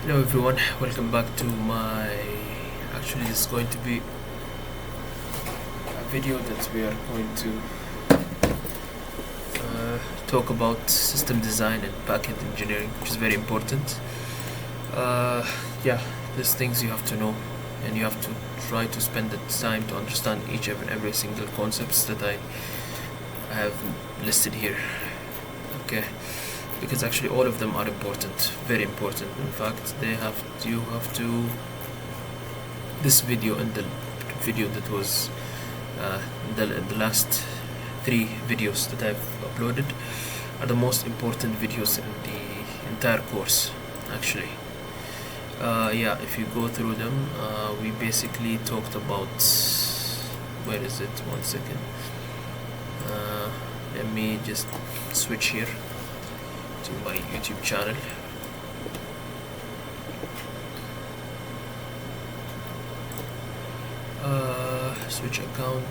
Hello everyone, welcome back to my actually this is going to be a video that we are going to talk about system design and backend engineering, which is very important. Yeah, there's things you have to know, and you have to try to spend the time to understand each and every single concepts that I have listed here. Okay, because actually all of them are important, very important. In fact, you have to this video and the video that was the last 3 videos that I've uploaded are the most important videos in the entire course actually. Yeah, if you go through them, we basically talked about, where is it, 1 second, let me just switch here to my YouTube channel. Switch account,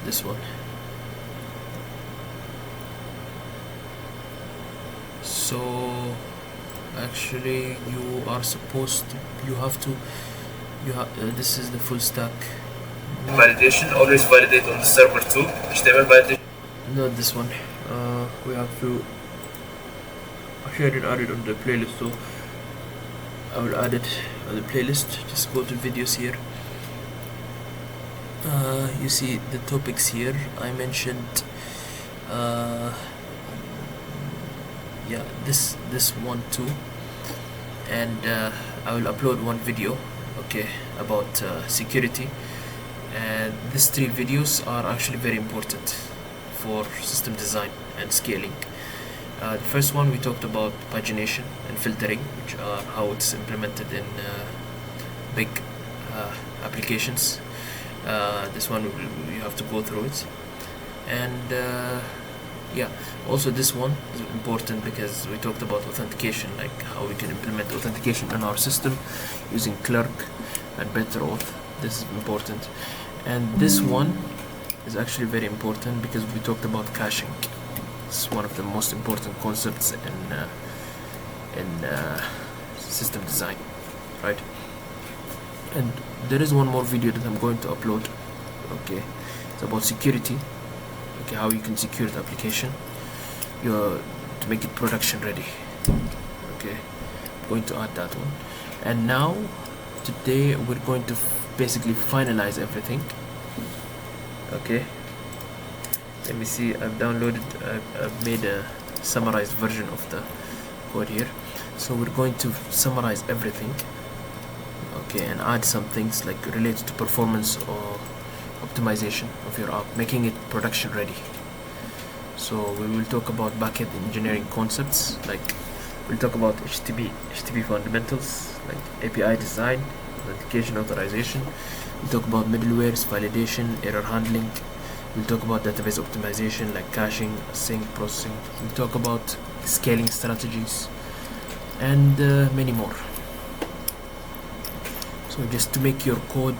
this one. So actually you are supposed to, this is the full stack validation. Always validate on the server too. HTML validation. Not this one. We have to actually I didn't add it on the playlist, so I will add it on the playlist. Just go to videos here. You see the topics here. I mentioned yeah, this one too, and I will upload one video, okay, about security, and these 3 videos are actually very important for system design and scaling. The first one we talked about pagination and filtering, which are how it's implemented in big applications. This one you have to go through it, and yeah, also this one is important because we talked about authentication, like how we can implement authentication in our system using Clerk and Better Auth. This is important, and this one is actually very important because we talked about caching. It's one of the most important concepts in system design, right? And there is one more video that I'm going to upload, okay, it's about security, okay, how you can secure the application to make it production ready, okay. I'm going to add that one. And now today we're going to basically finalize everything, okay. Let me see, I've made a summarized version of the code here, so we're going to summarize everything, okay, and add some things like related to performance or optimization of your app, making it production ready. So we will talk about backend engineering concepts, like we'll talk about HTTP fundamentals, like API design, authentication, authorization. We'll talk about middlewares, validation, error handling. We'll talk about database optimization, like caching, sync, processing. We'll talk about scaling strategies, and many more. So just to make your code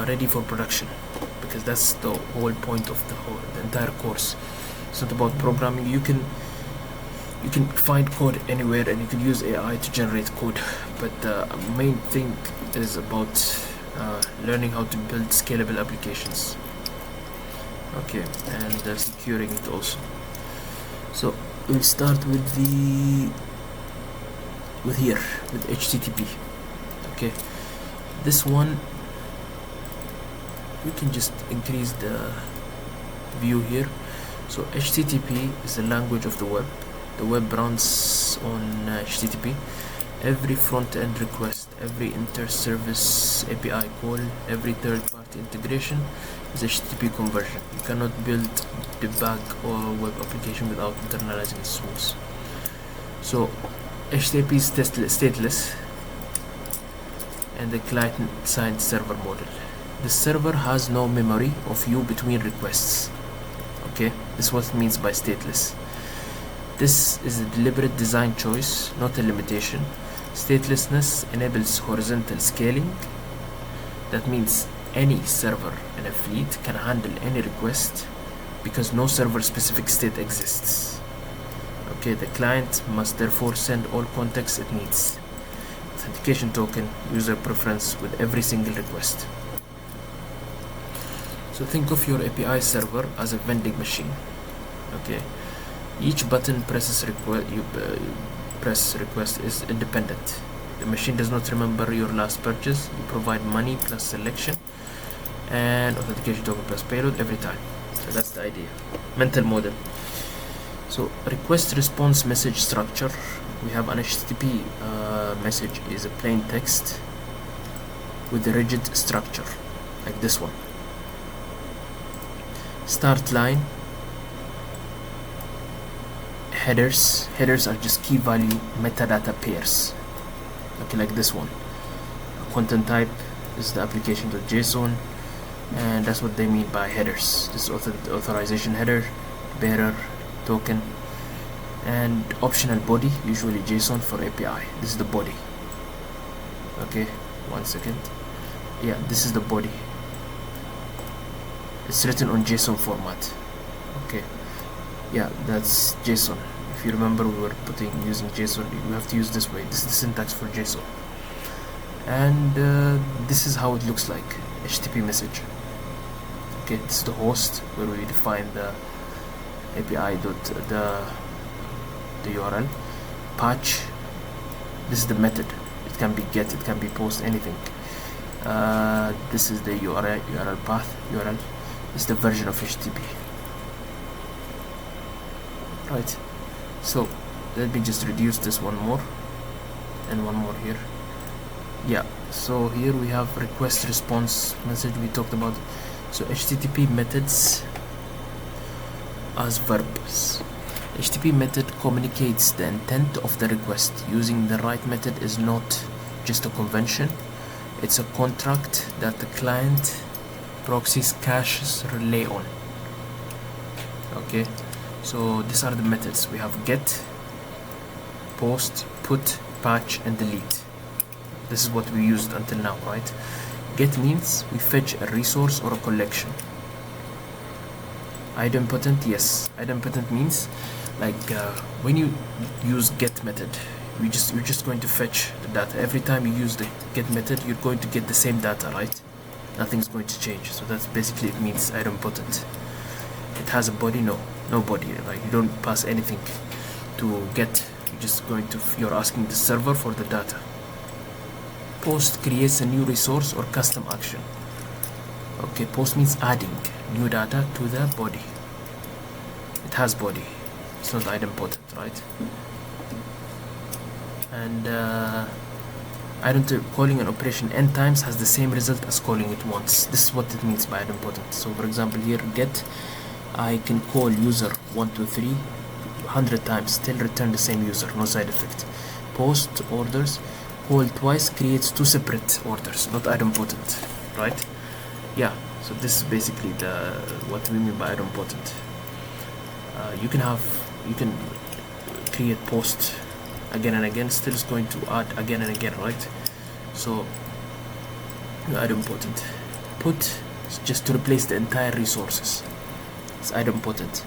ready for production, because that's the whole point of the entire course. It's not about programming. You can find code anywhere, and you can use AI to generate code, but the main thing is about learning how to build scalable applications, okay, and securing it also. So we'll start with HTTP, okay. This one we can just increase the view here. So HTTP is the language of the web. The web runs on HTTP. Every front-end request, every inter-service API call, every third-party integration is HTTP conversion. You cannot build, debug, or web application without internalizing its source. So HTTP is stateless, and the client-side server model. The server has no memory of you between requests, okay. This is what it means by stateless. This is a deliberate design choice, not a limitation. Statelessness enables horizontal scaling. That means any server in a fleet can handle any request because no server-specific state exists. Okay, the client must therefore send all context it needs. authentication token, user preference with every single request. So think of your API server as a vending machine. Okay, each button press request is independent. The machine does not remember your last purchase. You provide money plus selection and authentication token plus payload every time. So that's the idea. Mental model. So request response message structure. We have an HTTP message is a plain text with a rigid structure like this one. Start line. Headers are just key value metadata pairs, okay, like this one. Content type is the application.json, and that's what they mean by headers. This is authorization header, bearer, token, and optional body, usually JSON for API. This is the body. Okay, 1 second. Yeah, this is the body. It's written on JSON format. Okay, yeah, that's JSON. If you remember, we were using JSON. You have to use this way. This is the syntax for JSON, and this is how it looks like. HTTP message. Okay, this is the host where we define the API the URL. Patch. This is the method. It can be get, it can be post, anything. This is the URL path. URL is the version of HTTP. Right. So let me just reduce this one more and one more here. Yeah. So here we have request response message we talked about. So HTTP methods as verbs. HTTP method communicates the intent of the request. Using the right method is not just a convention. It's a contract that the client proxies caches rely on. Okay, so these are the methods. We have get, post, put, patch, and delete. This is what we used until now, right? Get means we fetch a resource or a collection. Idempotent, yes. Idempotent means like when you use get method, you're just going to fetch the data. Every time you use the get method, you're going to get the same data, right? Nothing's going to change. So that's basically it means idempotent. It has a body, no body, right? You don't pass anything to get. You're asking the server for the data. Post creates a new resource or custom action. Okay, post means adding new data to the body. It has body. It's not idempotent, right? And calling an operation n times has the same result as calling it once. This is what it means by idempotent. So for example here, get, I can call user 123 100 times, still return the same user, no side effect. Post orders, call twice creates two separate orders, not idempotent, right? Yeah, so this is basically what we mean by idempotent. You can create post again and again, still is going to add again and again, right? So idempotent. Put is just to replace the entire resources. It's idempotent,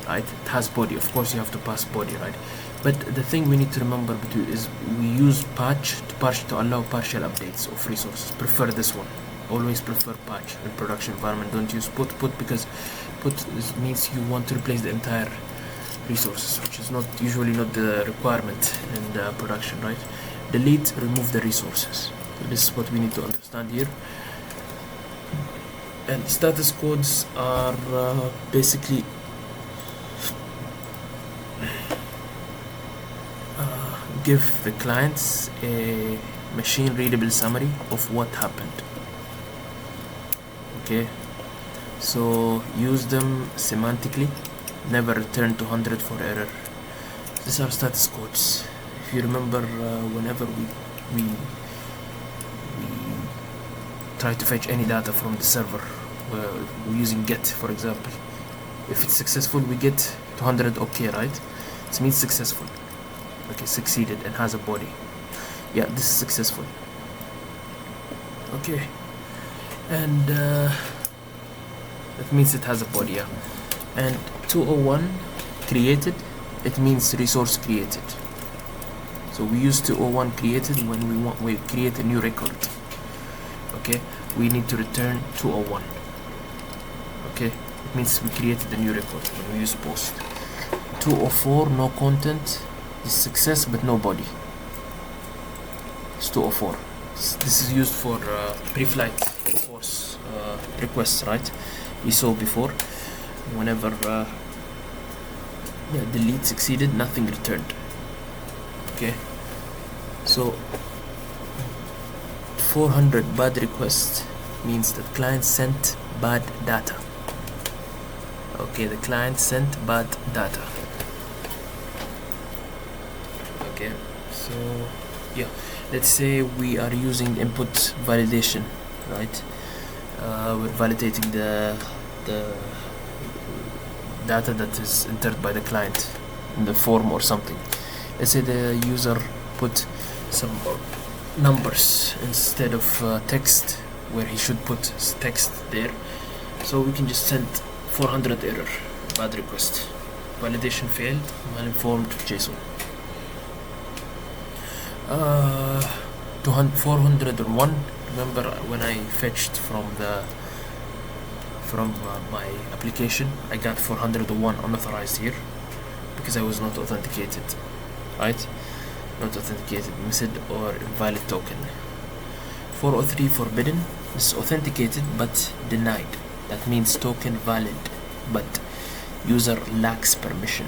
right? It has body. Of course you have to pass body, right? But the thing we need to remember is we use patch to allow partial updates of resources. Prefer this one. Always prefer patch in production environment. Don't use put because put means you want to replace the entire resources, which is usually not the requirement in the production, right? Delete, remove the resources. So this is what we need to understand here. And status codes are basically give the clients a machine readable summary of what happened. Okay, so use them semantically. Never return to 100 for error. These are status codes. If you remember, whenever we try to fetch any data from the server, we're using get, for example. If it's successful, we get to 100. Okay, right? This means successful. Okay, succeeded and has a body. Yeah, this is successful. Okay, and that means it has a body. Yeah, and 201 created, it means resource created. So we use 201 created when we create a new record. Okay, we need to return 201. Okay, it means we created a new record when we use post. 204 no content is success but no body. It's 204. This is used for pre-flight course requests, right? We saw before, whenever delete succeeded, nothing returned. Okay, so 400 bad requests means that client sent bad data. Okay, the client sent bad data. Okay, so yeah, let's say we are using input validation, right? We're validating the data that is entered by the client in the form or something. Let's say the user put some numbers instead of text, where he should put text there. So we can just send 400 error, bad request, validation failed, malinformed JSON. 401. Remember when I fetched from my application, I got 401 unauthorized here because I was not authenticated, right? Not authenticated, missed or invalid token. 403 forbidden is authenticated but denied. That means token valid but user lacks permission,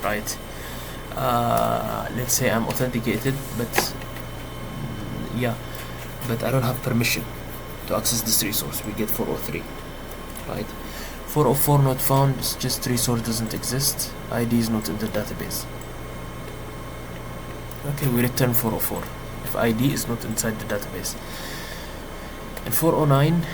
right? Let's say I'm authenticated, but I don't have permission to access this resource. We get 403, right? 404 not found is just resource doesn't exist. ID is not in the database. Okay, we return 404 if ID is not inside the database. And 409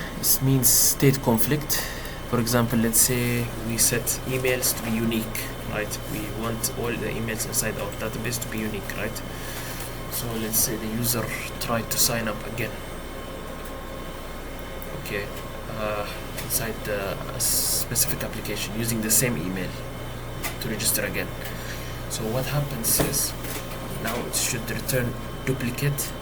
means state conflict. For example, let's say we set emails to be unique, right? We want all the emails inside our database to be unique, right? So let's say the user tried to sign up again. Okay, inside a specific application using the same email to register again. So what happens is now it should return duplicate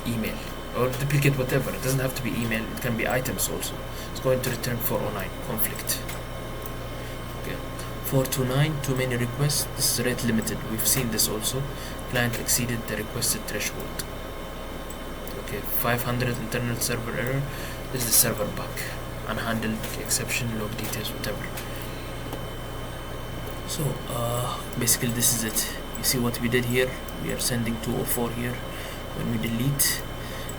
email or duplicate whatever. It doesn't have to be email, it can be items also. It's going to return 409 conflict. Okay, 429 too many requests. This is rate limited. We've seen this also. Client exceeded the requested threshold. Okay, 500 internal server error. This is the server bug, unhandled exception, log details, whatever. So basically this is it. You see what we did here? We are sending 204 here. When we delete,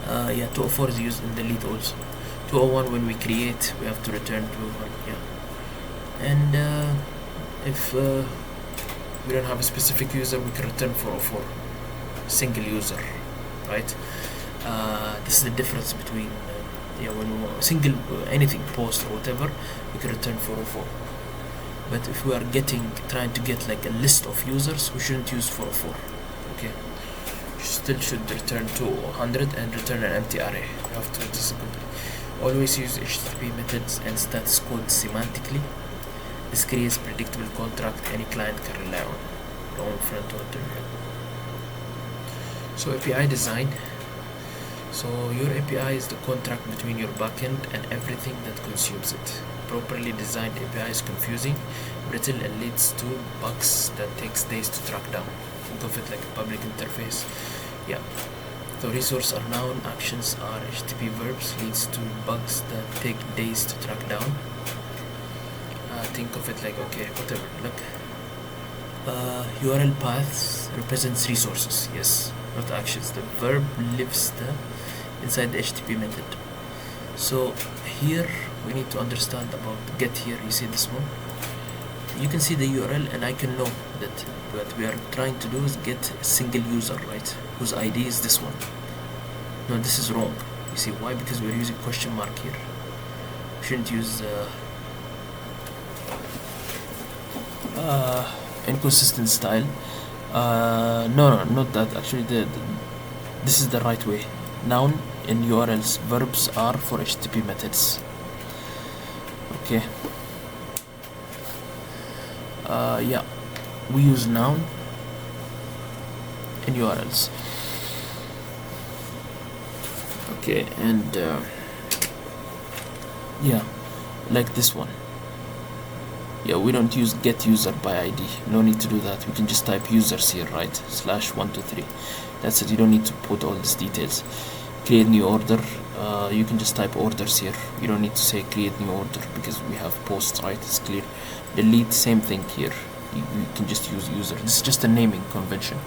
204 is used in delete also. 201 when we create, we have to return 201. And if we don't have a specific user, we can return 404, single user, right? This is the difference between when we want single anything, post or whatever, we can return 404. But if we are trying to get like a list of users, we shouldn't use 404. Okay, you still should return 200 and return an empty array. You have to always use HTTP methods and status code semantically. This creates predictable contract any client can rely on, front or terminal. So API design. So your API is the contract between your backend and everything that consumes it. Properly designed API is confusing, brittle, and leads to bugs that takes days to track down. Think of it like a public interface. So resources are noun, actions are HTTP verbs, leads to bugs that take days to track down. Think of it like, okay, whatever, look. URL paths represents resources, yes, not actions. The verb lives inside the HTTP method. So here we need to understand about get here. You see this one? You can see the URL and I can know that what we are trying to do is get a single user, right? Whose ID is this one. No, this is wrong. You see why? Because we're using question mark here. We shouldn't use inconsistent style. No, not that. Actually, this is the right way. Noun in URLs, verbs are for HTTP methods. Okay. We use noun in URLs. Okay, and yeah, like this one. Yeah, we don't use get user by ID. No need to do that. We can just type users here, right? /123. That's it. You don't need to put all these details. Create new order. You can just type orders here. You don't need to say create new order because we have posts, right? It's clear. Delete, same thing here. You can just use user. This is just a naming convention.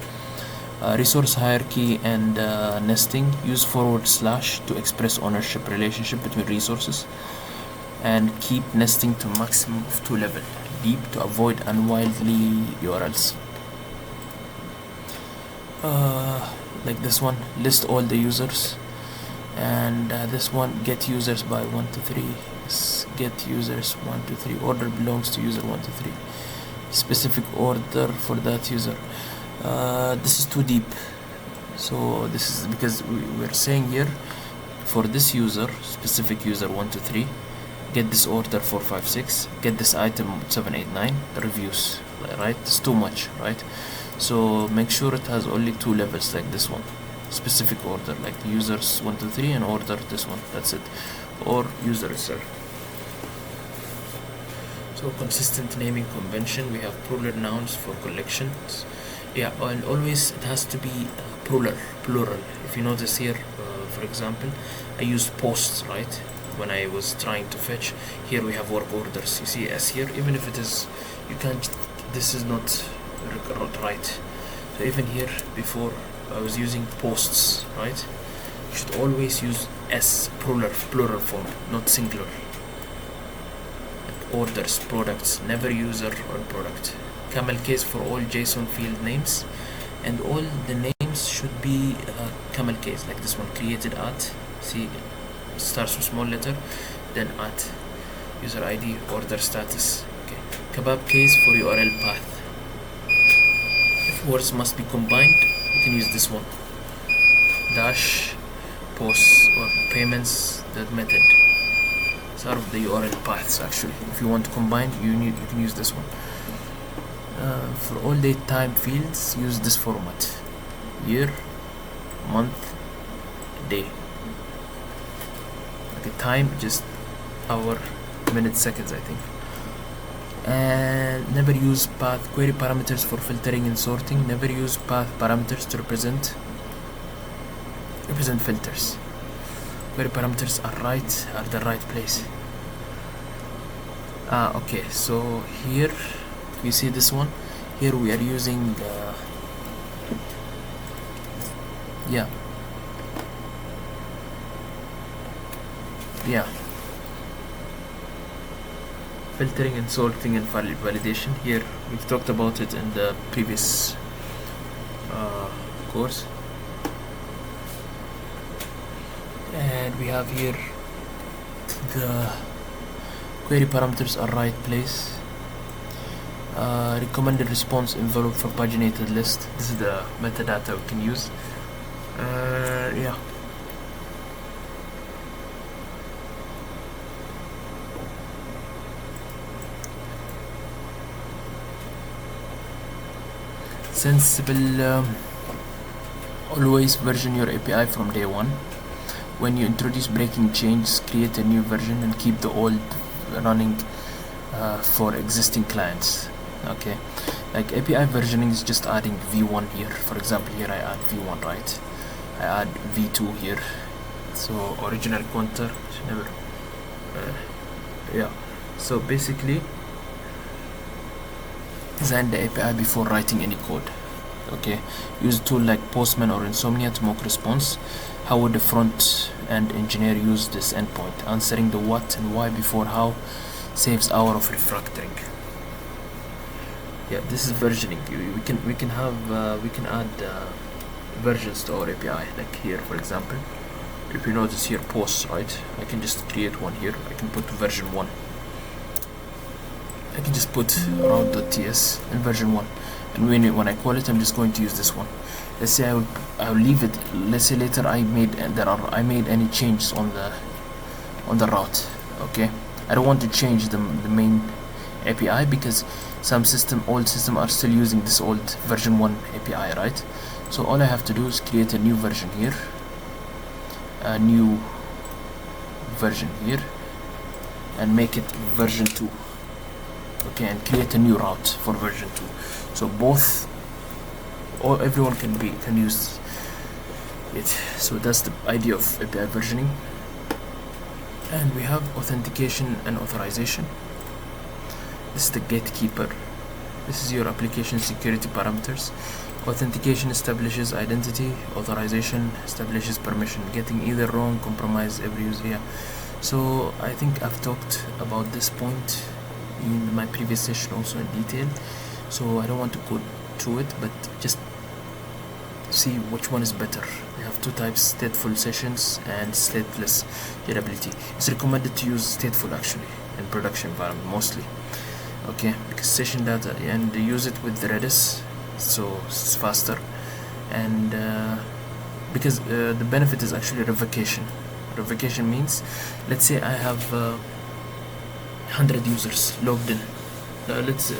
Resource hierarchy and nesting. Use / to express ownership relationship between resources. And keep nesting to maximum of 2 level deep to avoid unwieldy URLs. Like this one, list all the users, and this one, get users by 1 to 3. Get users 1 to 3. Order belongs to user 1 to 3. Specific order for that user. This is too deep, so this is because we're saying here for this user, specific user 1 to 3. Get this order 456, get this item 789, reviews, right? It's too much, right? So make sure it has only 2 levels like this one. Specific order, like users 1 to 3 and order this one, that's it. Or user itself. So consistent naming convention, we have plural nouns for collections. Yeah, and always it has to be plural. If you notice here, for example, I used posts, right? When I was trying to fetch, here we have work orders. You see S here, even if it is, you can't, this is not right. So even here before I was using posts, right? You should always use S, plural form, not singular. Like orders, products, never user or product. Camel case for all JSON field names, and all the names should be camel case, like this one, created at, see, starts with small letter, then at, user ID, order status. Okay, kebab case for URL path. If words must be combined, you can use this one, dash posts or payments, that method. It's out of the URL paths actually. If you want to combine, you can use this one. For all date time fields, use this format: year, month, day. Okay, time just hour, minutes, seconds, I think. And never use path query parameters for filtering and sorting. Never use path parameters to represent filters. Query parameters are the right place. Okay, so here you see this one. Here we are using yeah, filtering and sorting and validation. Here we've talked about it in the previous course, and we have here the query parameters are right place. Recommended response envelope for paginated list. This is the metadata we can use. Yeah. Sensible. Always version your API from day one. When you introduce breaking changes, create a new version and keep the old running for existing clients. Okay, like API versioning is just adding v1 here. For example, here I add v1, right? I add v2 here. So original pointer never. Yeah. So basically, design the API before writing any code. Okay, use a tool like Postman or Insomnia to mock response. How would the front end engineer use this endpoint? Answering the what and why before how saves hour of refactoring. Yeah, this is versioning. We can add versions to our API. Like here, for example, if you notice here posts, right? I can just create one here. I can put version 1. I can just put route.ts and version 1, and when I call it, I'm just going to use this one. Let's say I'll leave it. Let's say later I made any changes on the route. Okay, I don't want to change the main API because old system are still using this old version 1 API, right? So all I have to do is create a new version here, a new version here, and make it version 2. Okay, and create a new route for version 2. So both, or everyone can use it. So that's the idea of API versioning. And we have authentication and authorization. This is the gatekeeper. This is your application security parameters. Authentication establishes identity. Authorization establishes permission. Getting either wrong compromise every user. Yeah. So I think I've talked about this point in my previous session also in detail. So I don't want to go through it, but just see which one is better. We have two types: stateful sessions and stateless JWT. It's recommended to use stateful actually in production environment mostly. Okay, because session data, and use it with the Redis, so it's faster, and because the benefit is actually revocation. Revocation means, let's say I have 100 users logged in. Let's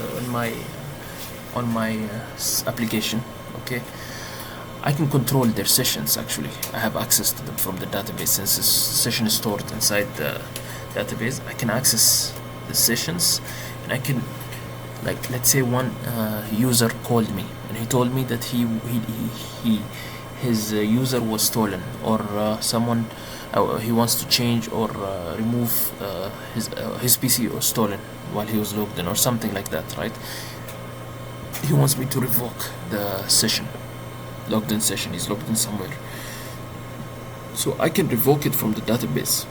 on my application. Okay, I can control their sessions. Actually, I have access to them from the database. Since this session is stored inside the database, I can access the sessions, and I can, like, let's say one user called me and he told me that his user was stolen, or someone he wants to change or remove his PC was stolen while he was logged in, or something like that, right? He wants me to revoke the session, logged in session. He's logged in somewhere, so I can revoke it from the database.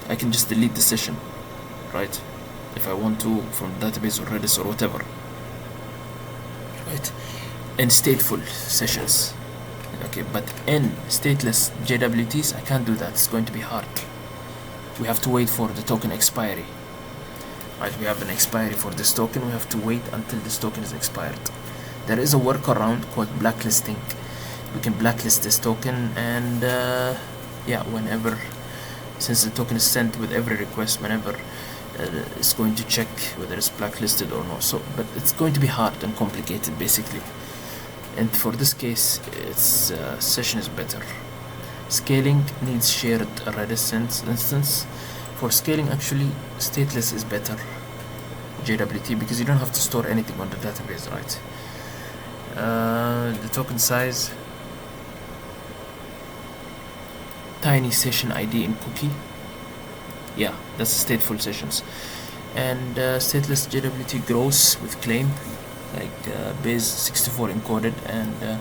I can just delete the session, right, if I want to, from the database or Redis or whatever, right? And stateful sessions. Okay, but in stateless JWTs, I can't do that. It's going to be hard. We have to wait for the token expiry. Right, we have an expiry for this token. We have to wait until this token is expired. There is a workaround called blacklisting. We can blacklist this token, and yeah, whenever, since the token is sent with every request, whenever it's going to check whether it's blacklisted or not. So, but it's going to be hard and complicated basically. And for this case, its session is better. Scaling needs shared Redis instance. For scaling, actually, stateless is better, JWT, because you don't have to store anything on the database, right? The token size, tiny session ID in cookie. Yeah, that's stateful sessions. And stateless JWT grows with claim, like base 64 encoded, and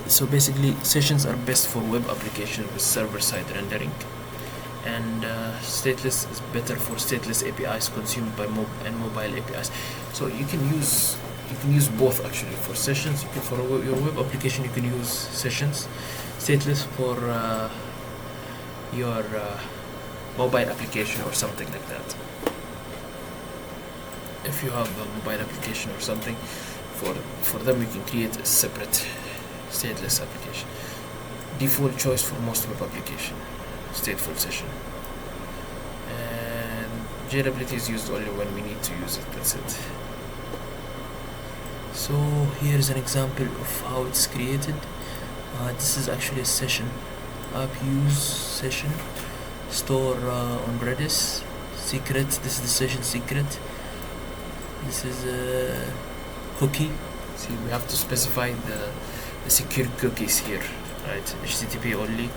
so basically sessions are best for web application with server-side rendering, and stateless is better for stateless APIs consumed by mobile APIs. So you can use both actually. For sessions, for your web application, you can use sessions. Stateless for your mobile application or something like that. If you have a mobile application or something, for them you can create a separate stateless application. Default choice for most web application, stateful session. And JWT is used only when we need to use it. That's it. So here is an example of how it's created. This is actually a session. App use session, store on Redis, secret. This is the session secret. This is a cookie. See, we have to specify the secure cookies here, right? HTTP only,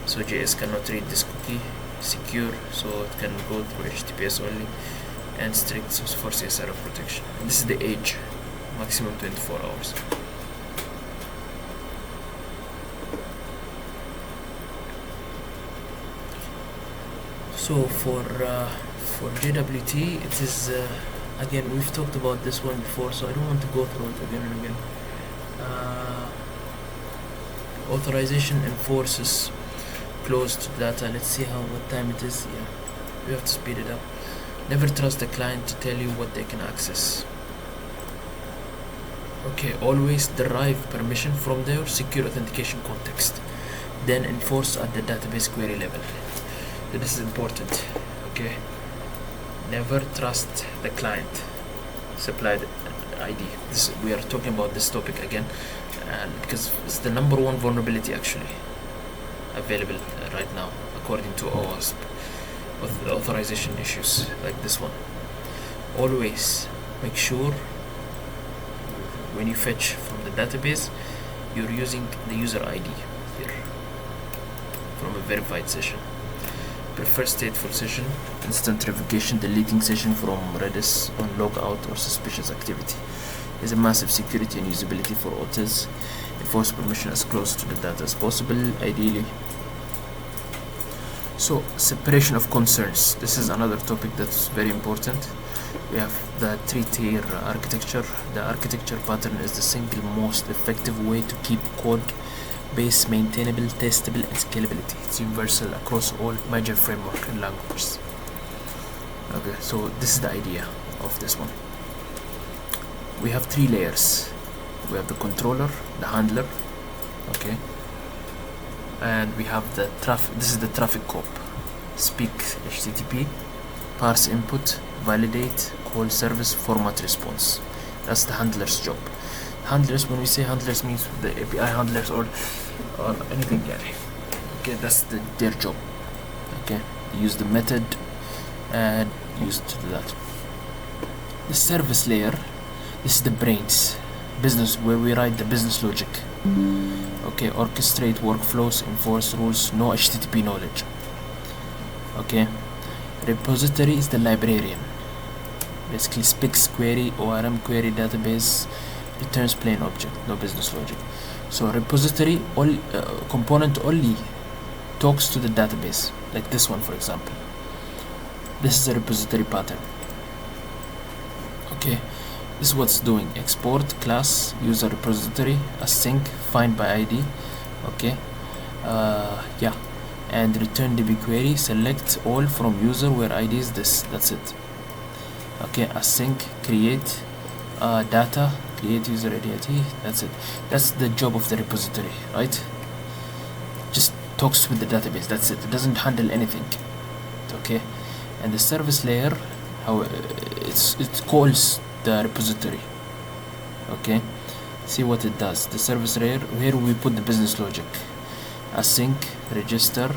so JS cannot read this cookie. Secure, so it can go through HTTPS only, and strict for CSRF protection. And this is the age, maximum 24 hours. So for JWT, it is again, we've talked about this one before, so I don't want to go through it again and again. Authorization enforces closed data. Let's see what time it is. Yeah, we have to speed it up. Never trust the client to tell you what they can access. Okay, always derive permission from their secure authentication context, then enforce at the database query level. So this is important. Okay, never trust the client supplied ID. We are talking about this topic again, and because it's the #1 vulnerability actually available right now according to OWASP with authorization issues like this one. Always make sure when you fetch from the database you're using the user ID here from a verified session. Prefer stateful session, instant revocation, deleting session from Redis on logout or suspicious activity. Is a massive security and usability for authors. Enforce permission as close to the data as possible, ideally. So, separation of concerns. This is another topic that's very important. We have the 3-tier architecture. The architecture pattern is the single most effective way to keep code base maintainable, testable, and scalability. It's universal across all major framework and languages. Okay, so this is the idea of this one. We have 3 layers. We have the controller, the handler, okay, and we have the traffic. This is the traffic cop. Speak HTTP, parse input, validate, call service, format response. That's the handler's job. Handlers, when we say handlers, means the API handlers or anything. Okay, that's their job. Okay, use the method and use to do that. The service layer, this is the brains, business, where we write the business logic. Okay, orchestrate workflows, enforce rules, no HTTP knowledge. Okay, repository is the librarian. Basically speaks query, ORM query database, returns plain object, no business logic. So repository all component only talks to the database, like this one for example. This is a repository pattern. Okay, this is what's doing: export class user repository, async, find by ID. Okay, yeah, and return DB query, select all from user where ID is this. That's it. Okay, async, create data, create user identity. That's it. That's the job of the repository, right? Just talks with the database. That's it. It doesn't handle anything. Okay, and the service layer, how it calls the repository. Okay, see what it does. The service layer, here we put the business logic: async, register,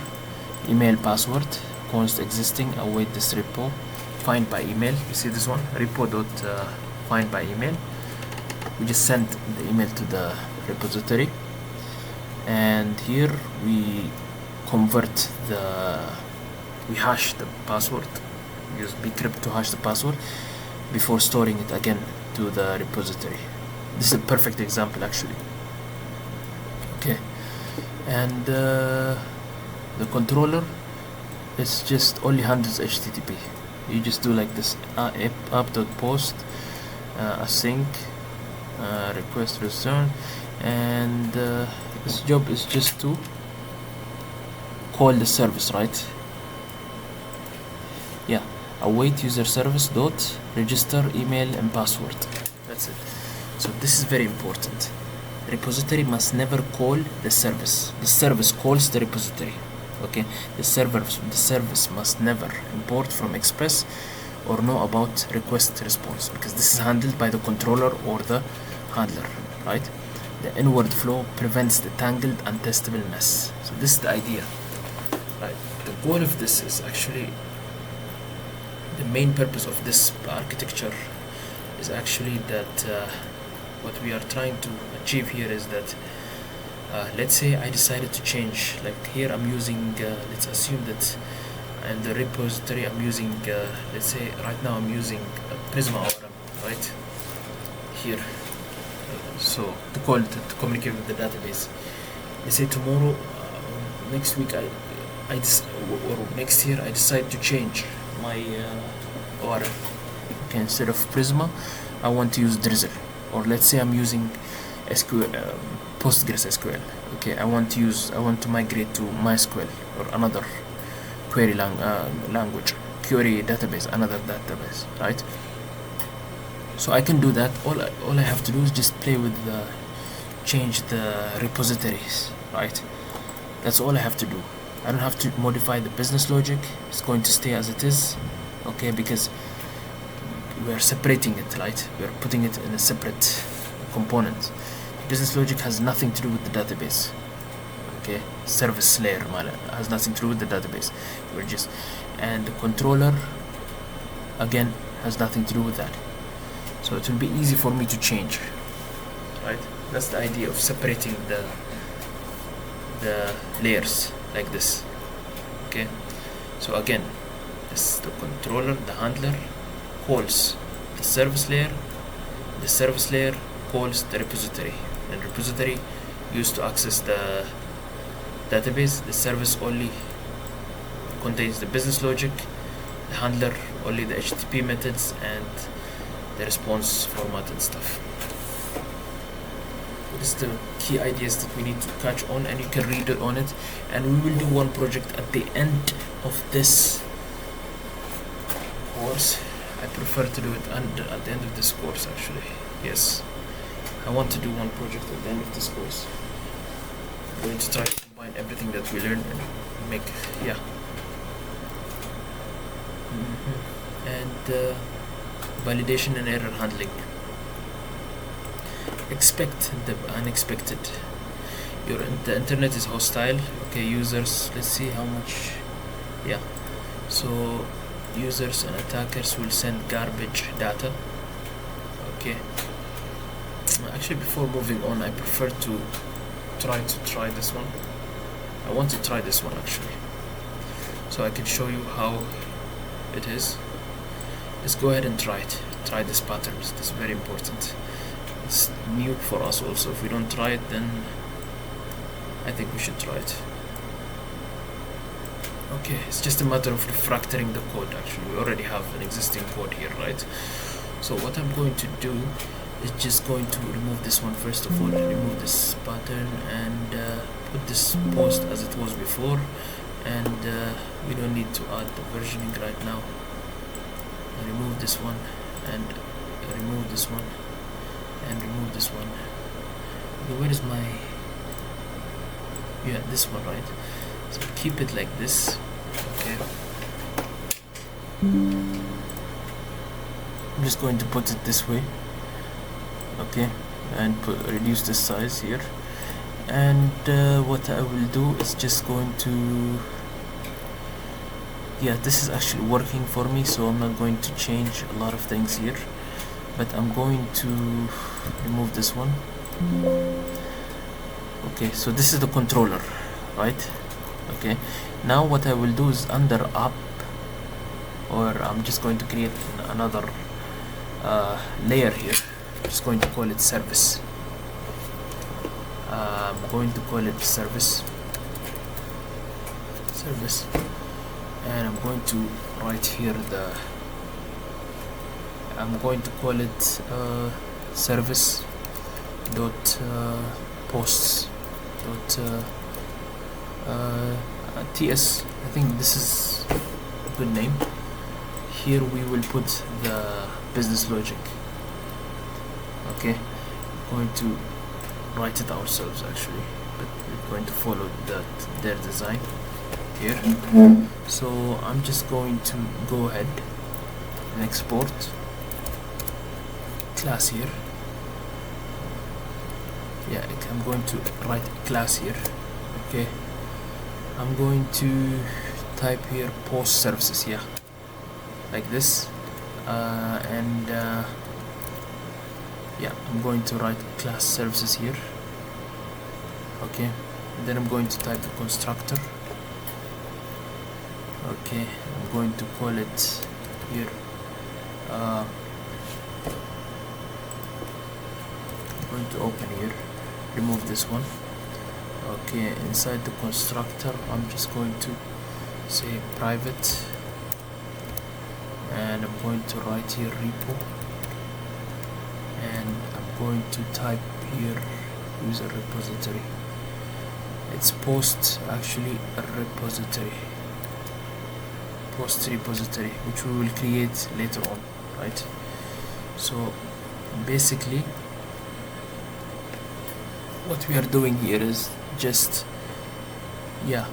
email password, const existing, await this repo, find by email. You see this one, repo dot find by email. We just send the email to the repository, and here we convert we hash the password. Use bcrypt to hash the password before storing it again to the repository. This is a perfect example actually. Okay, and the controller is just only handles HTTP. You just do like this: app.post, async, request return, and this job is just to call the service, right? Yeah, await user service dot register email and password. That's it. So this is very important. The repository must never call the service. The service calls the repository. Okay, the service must never import from Express or know about request response, because this is handled by the controller or the handler, right? The inward flow prevents the tangled, untestable mess. So this is the idea, right? The goal of this is actually, the main purpose of this architecture is actually that what we are trying to achieve here is that let's say I decided to change, like here I'm using, let's assume that in the repository I'm using, let's say right now I'm using Prisma ORM, right? Here. So to call it, to communicate with the database. Let's say tomorrow, next week, or next year I decide to change my ORM. Okay, instead of Prisma, I want to use Drizzle. Or let's say I'm using SQL, Postgres SQL. Okay, I want to migrate to MySQL or another query language, query database, another database, right? So I can do that. All I have to do is just play with change the repositories, right? That's all I have to do. I don't have to modify the business logic. It's going to stay as it is, okay? Because we are separating it, right? We are putting it in a separate component. Business logic has nothing to do with the database. Okay, service layer has nothing to do with the database. We're just, and the controller again has nothing to do with that. So it will be easy for me to change, right? That's the idea of separating the layers like this. Okay, so again, this the controller, the handler calls the service layer calls the repository, and the repository used to access the database. The service only contains the business logic, the handler only the HTTP methods and the response format and stuff. This is the key ideas that we need to catch on, and you can read it on it, and we will do one project at the end of this course. I prefer to do it at the end of this course actually. Yes, I want to do one project at the end of this course. I'm going to try to combine everything that we learn and make, yeah. And validation and error handling. Expect the unexpected. The internet is hostile. Okay, users, let's see how much. Yeah, so users and attackers will send garbage data. Okay, actually before moving on, I prefer to try this one. I want to try this one actually, so I can show you how it is. Let's go ahead and try it. Try this pattern. This is very important. It's new for us also. If we don't try it, then I think we should try it. Okay, it's just a matter of refactoring the code actually. We already have an existing code here, right? So what I'm going to do is just going to remove this one first of all, remove this pattern and put this post as it was before, and we don't need to add the versioning right now. I remove this one and remove this one and remove this one. Okay, where is my, yeah, this one, right? So keep it like this. Okay, I'm just going to put it this way. Okay, and reduce the size here, and what I will do is just going to, yeah, this is actually working for me, so I'm not going to change a lot of things here, but I'm going to remove this one. Okay, so this is the controller, right? Okay, now what I will do is under app, or I'm just going to create another layer here. I'm just going to call it service. I'm going to call it service, and I'm going to write here I'm going to call it service dot posts dot ts. I think this is a good name. Here we will put the business logic. Okay, we're going to write it ourselves actually, but we're going to follow their design here. So I'm just going to go ahead and export class here. Yeah, I'm going to write class here. Okay, I'm going to type here post services, yeah, like this, and yeah, I'm going to write class services here. Okay, and then I'm going to type the constructor. Okay, I'm going to call it here I'm going to open here, remove this one. Okay, inside the constructor I'm just going to say private, and I'm going to write here repo, and I'm going to type here user repository. It's post actually a repository, post repository, which we will create later on, right? So basically what we are doing here is just yeah.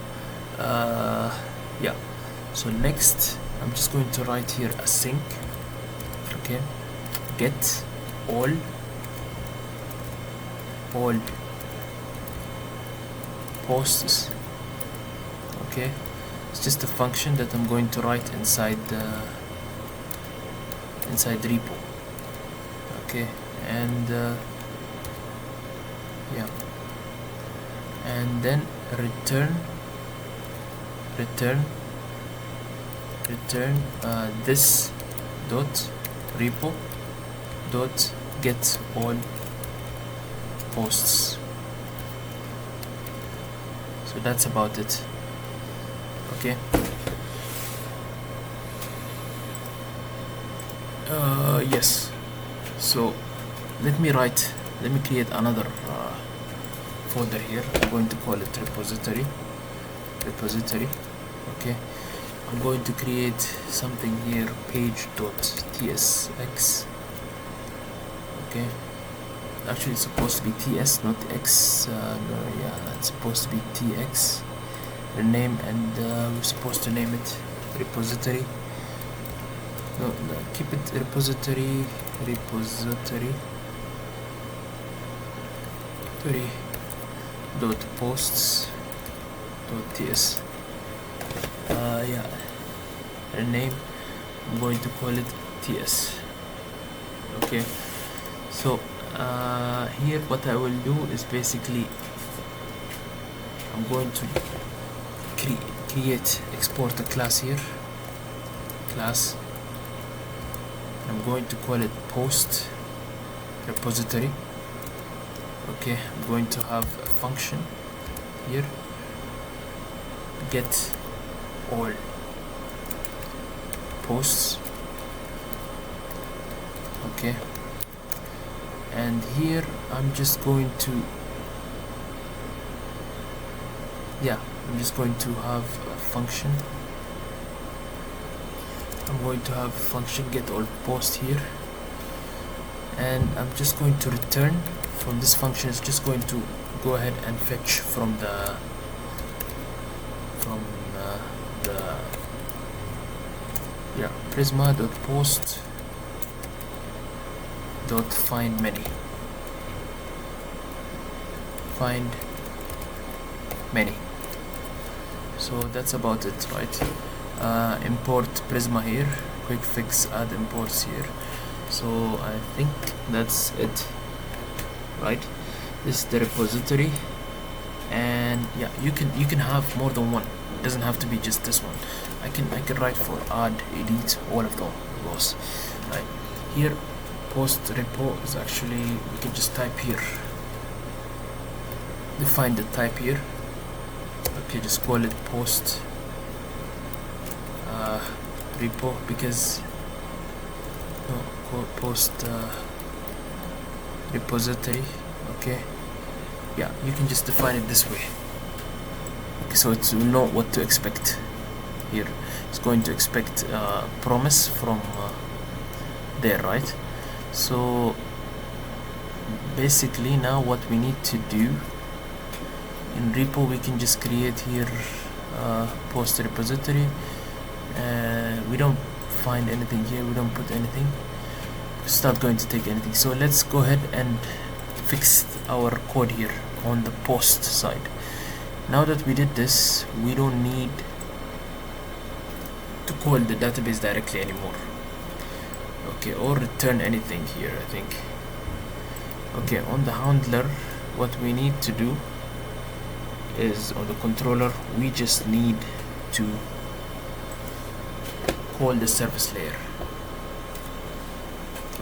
So next I'm just going to write here async. Okay, okay, get all posts. Okay, it's just a function that I'm going to write inside repo. Okay, and yeah, and then return this dot repo dot get all posts. So that's about it. Okay, yes, so let me create another folder here. I'm going to call it repository. Okay, I'm going to create something here, page.tsx. okay, actually it's supposed to be ts, not x. No, yeah, it's supposed to be tx, the name, and we're supposed to name it repository. No, keep it repository dot posts dot ts. Yeah, the name, I'm going to call it ts. Okay, so here what I will do is basically I'm going to export a class here, class. I'm going to call it post repository. Okay, I'm going to have a function here, get all posts. Okay, and here I'm just going to have a function. I'm going to have a function get all posts here, and I'm just going to return from this function. It's just going to go ahead and fetch from the prisma.post find many. So that's about it, right? Import prisma here, quick fix, add imports here. So I think that's it, right? This is the repository, and yeah, you can have more than one. It doesn't have to be just this one. I can write for add, edit, all of those. Right here, post repo is actually, we can just type here, define the type here. Okay, just call it post repo, because post repository. Okay, yeah, you can just define it this way. Okay, so it will know what to expect here. It's going to expect promise from there, right? So basically now what we need to do in repo, we can just create here post repository. We don't find anything here, we don't put anything, it's not going to take anything. So let's go ahead and fix our code here on the post side. Now that we did this, we don't need to call the database directly anymore. Okay, or return anything here, I think. Okay, on the handler, what we need to do is, on the controller, we just need to call the service layer.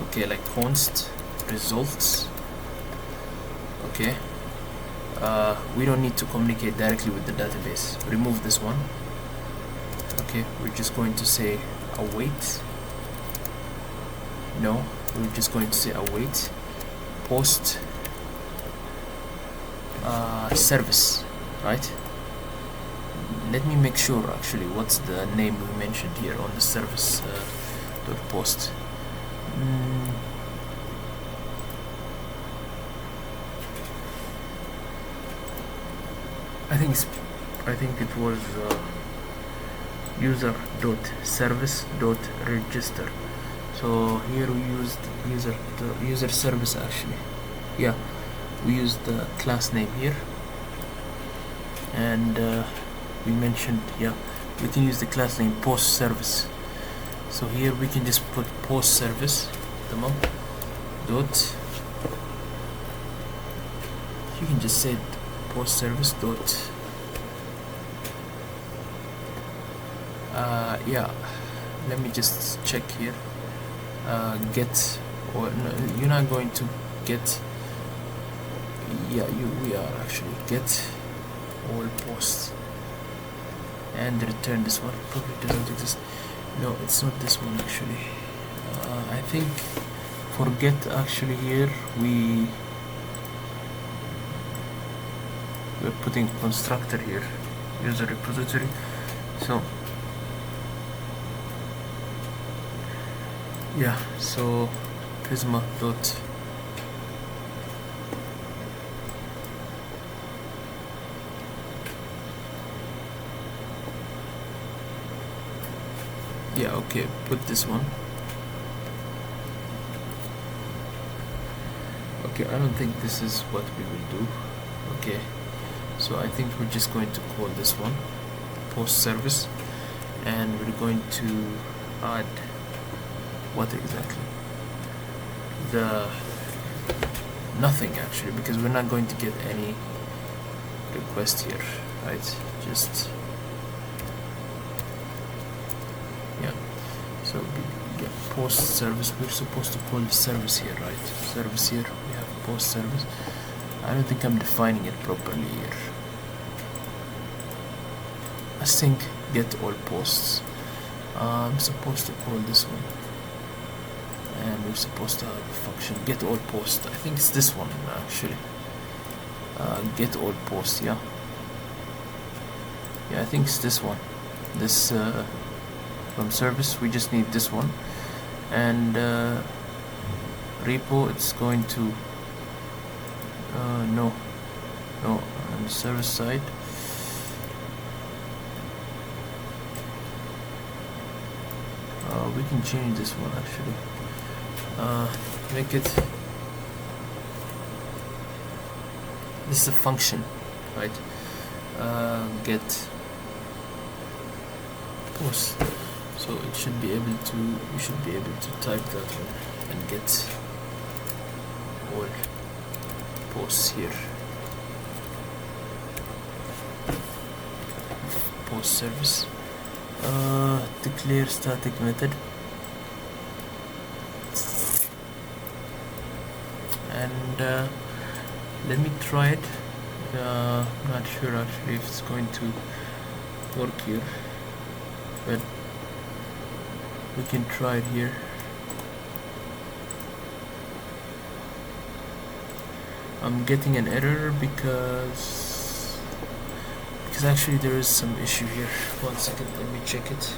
Okay, like const results. Okay, we don't need to communicate directly with the database. Remove this one. Okay, we're just going to say await. No, we're just going to say await post service, right? Let me make sure actually what's the name we mentioned here on the service dot post. I think it was user dot service dot register. So here we used user service actually. Yeah, we used the class name here, and we mentioned, yeah, we can use the class name post service. So here we can just put post service تمام dot, you can just say post service dot yeah, let me just check here. Get, or no, you're not going to get, yeah, we are actually get all posts and return this one. Probably doesn't exist. No, it's not this one actually. I think for get actually here we're putting constructor here, user repository. So yeah, so prisma dot yeah, okay, put this one. Okay, I don't think this is what we will do. Okay, so I think we're just going to call this one post service, and we're going to add what exactly? The nothing actually, because we're not going to get any request here, right? Just yeah, so yeah, post service, we're supposed to call the service here, right? Service here, we have post service. I don't think I'm defining it properly here. I think get all posts. I'm supposed to call this one, and we're supposed to have a function get all posts. I think it's this one actually. Get all posts, yeah, I think it's this one. This from service, we just need this one, and repo, it's going to no, on the service side. We can change this one actually. Make it, this is a function, right? Get post, so it should be able to, you should be able to type that one and get all posts here. Post service, declare static method, and let me try it. Not sure actually if it's going to work here, but we can try it here. I'm getting an error because actually there is some issue here. 1 second, let me check it.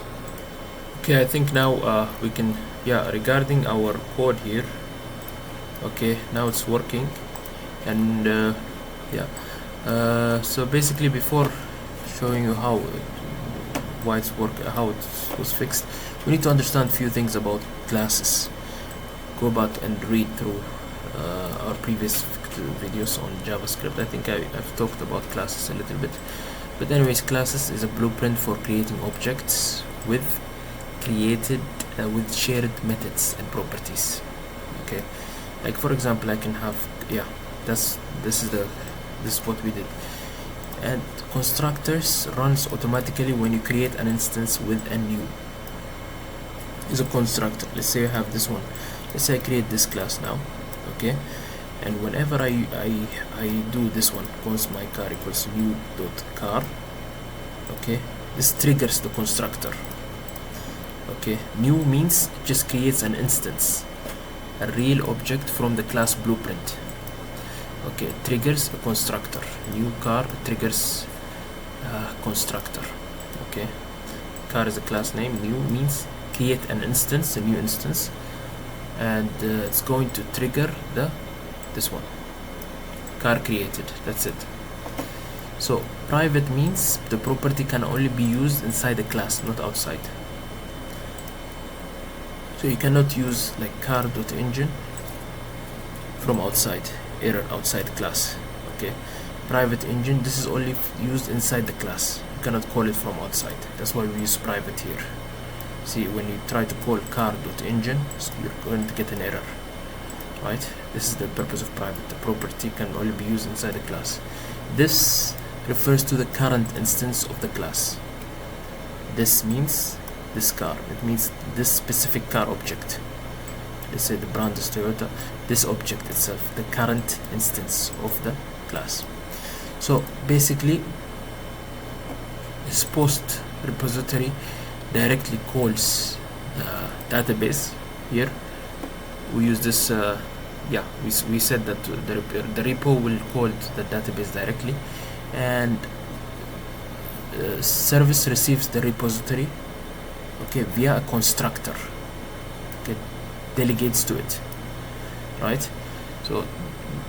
Okay, I think now we can, yeah, regarding our code here, okay, now it's working, and yeah, so basically before showing you how it was fixed, we need to understand a few things about classes. Go back and read through our previous videos on JavaScript. I think I've talked about classes a little bit, but anyways, classes is a blueprint for creating objects with shared methods and properties. Okay, like for example, I can have, yeah, this is what we did. And constructors runs automatically when you create an instance with a new is a constructor. Let's say I have this one. Let's say I create this class now, okay, and whenever I do this one, const my car equals new dot car, okay, this triggers the constructor. Okay, new means it just creates an instance, a real object from the class blueprint. Okay, triggers a constructor. New car triggers constructor. Okay, car is a class name. New means create an instance, a new instance, and it's going to trigger this one, car created. That's it. So private means the property can only be used inside the class, not outside. So you cannot use like car.engine from outside, error outside class. Okay, private engine, this is only used inside the class. You cannot call it from outside. That's why we use private here. See, when you try to call car.engine, you're going to get an error, right? This is the purpose of private. The property can only be used inside the class. This refers to the current instance of the class. This means this car. It means this specific car object. Let's say the brand is Toyota. This object itself, the current instance of the class. So basically, this post repository directly calls the database. Here we use this. We said that the repo will call the database directly, and service receives the repository, okay, via a constructor, okay, delegates to it, right? So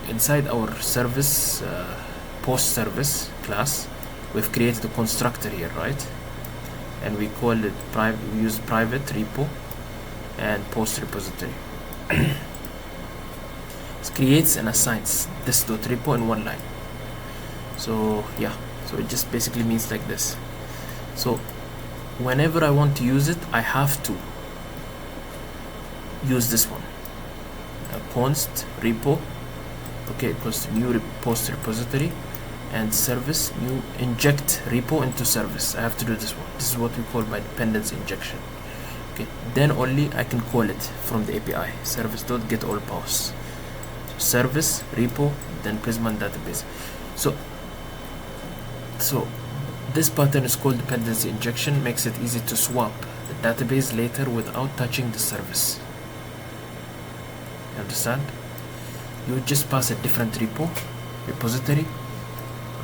inside our service post service class, we've created a constructor here, right? And we call it we use private repo and post repository. It creates and assigns this dot repo in one line. So yeah, so it just basically means like this. So whenever I want to use it, I have to use this one, const repo, okay, equals to new post repository, and service new inject repo into service. I have to do this one. This is what we call my dependency injection. Okay, then only I can call it from the API. Service.get all paths. Service repo, then Prisma database. So this pattern is called dependency injection. Makes it easy to swap the database later without touching the service. You understand? You would just pass a different repository,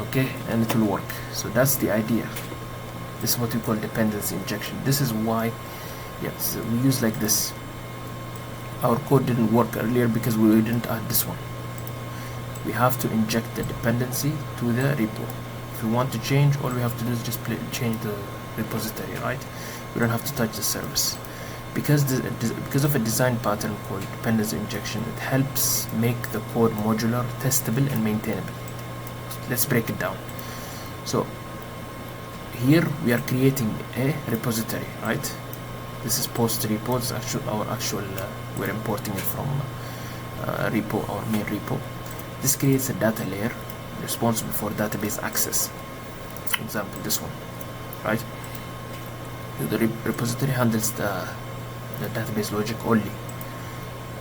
okay, and it will work. So that's the idea. This is what we call dependency injection. This is why, yes, we use like this. Our code didn't work earlier because we didn't add this one. We have to inject the dependency to the repo. If we want to change, all we have to do is just change the repository, right? We don't have to touch the service. Because of a design pattern called dependency injection, it helps make the code modular, testable, and maintainable. Let's break it down. So here we are creating a repository, right? This is post repo. This is our actual we're importing it from repo, our main repo. This creates a data layer responsible for database access. For example, this one, right? The repository handles the database logic only.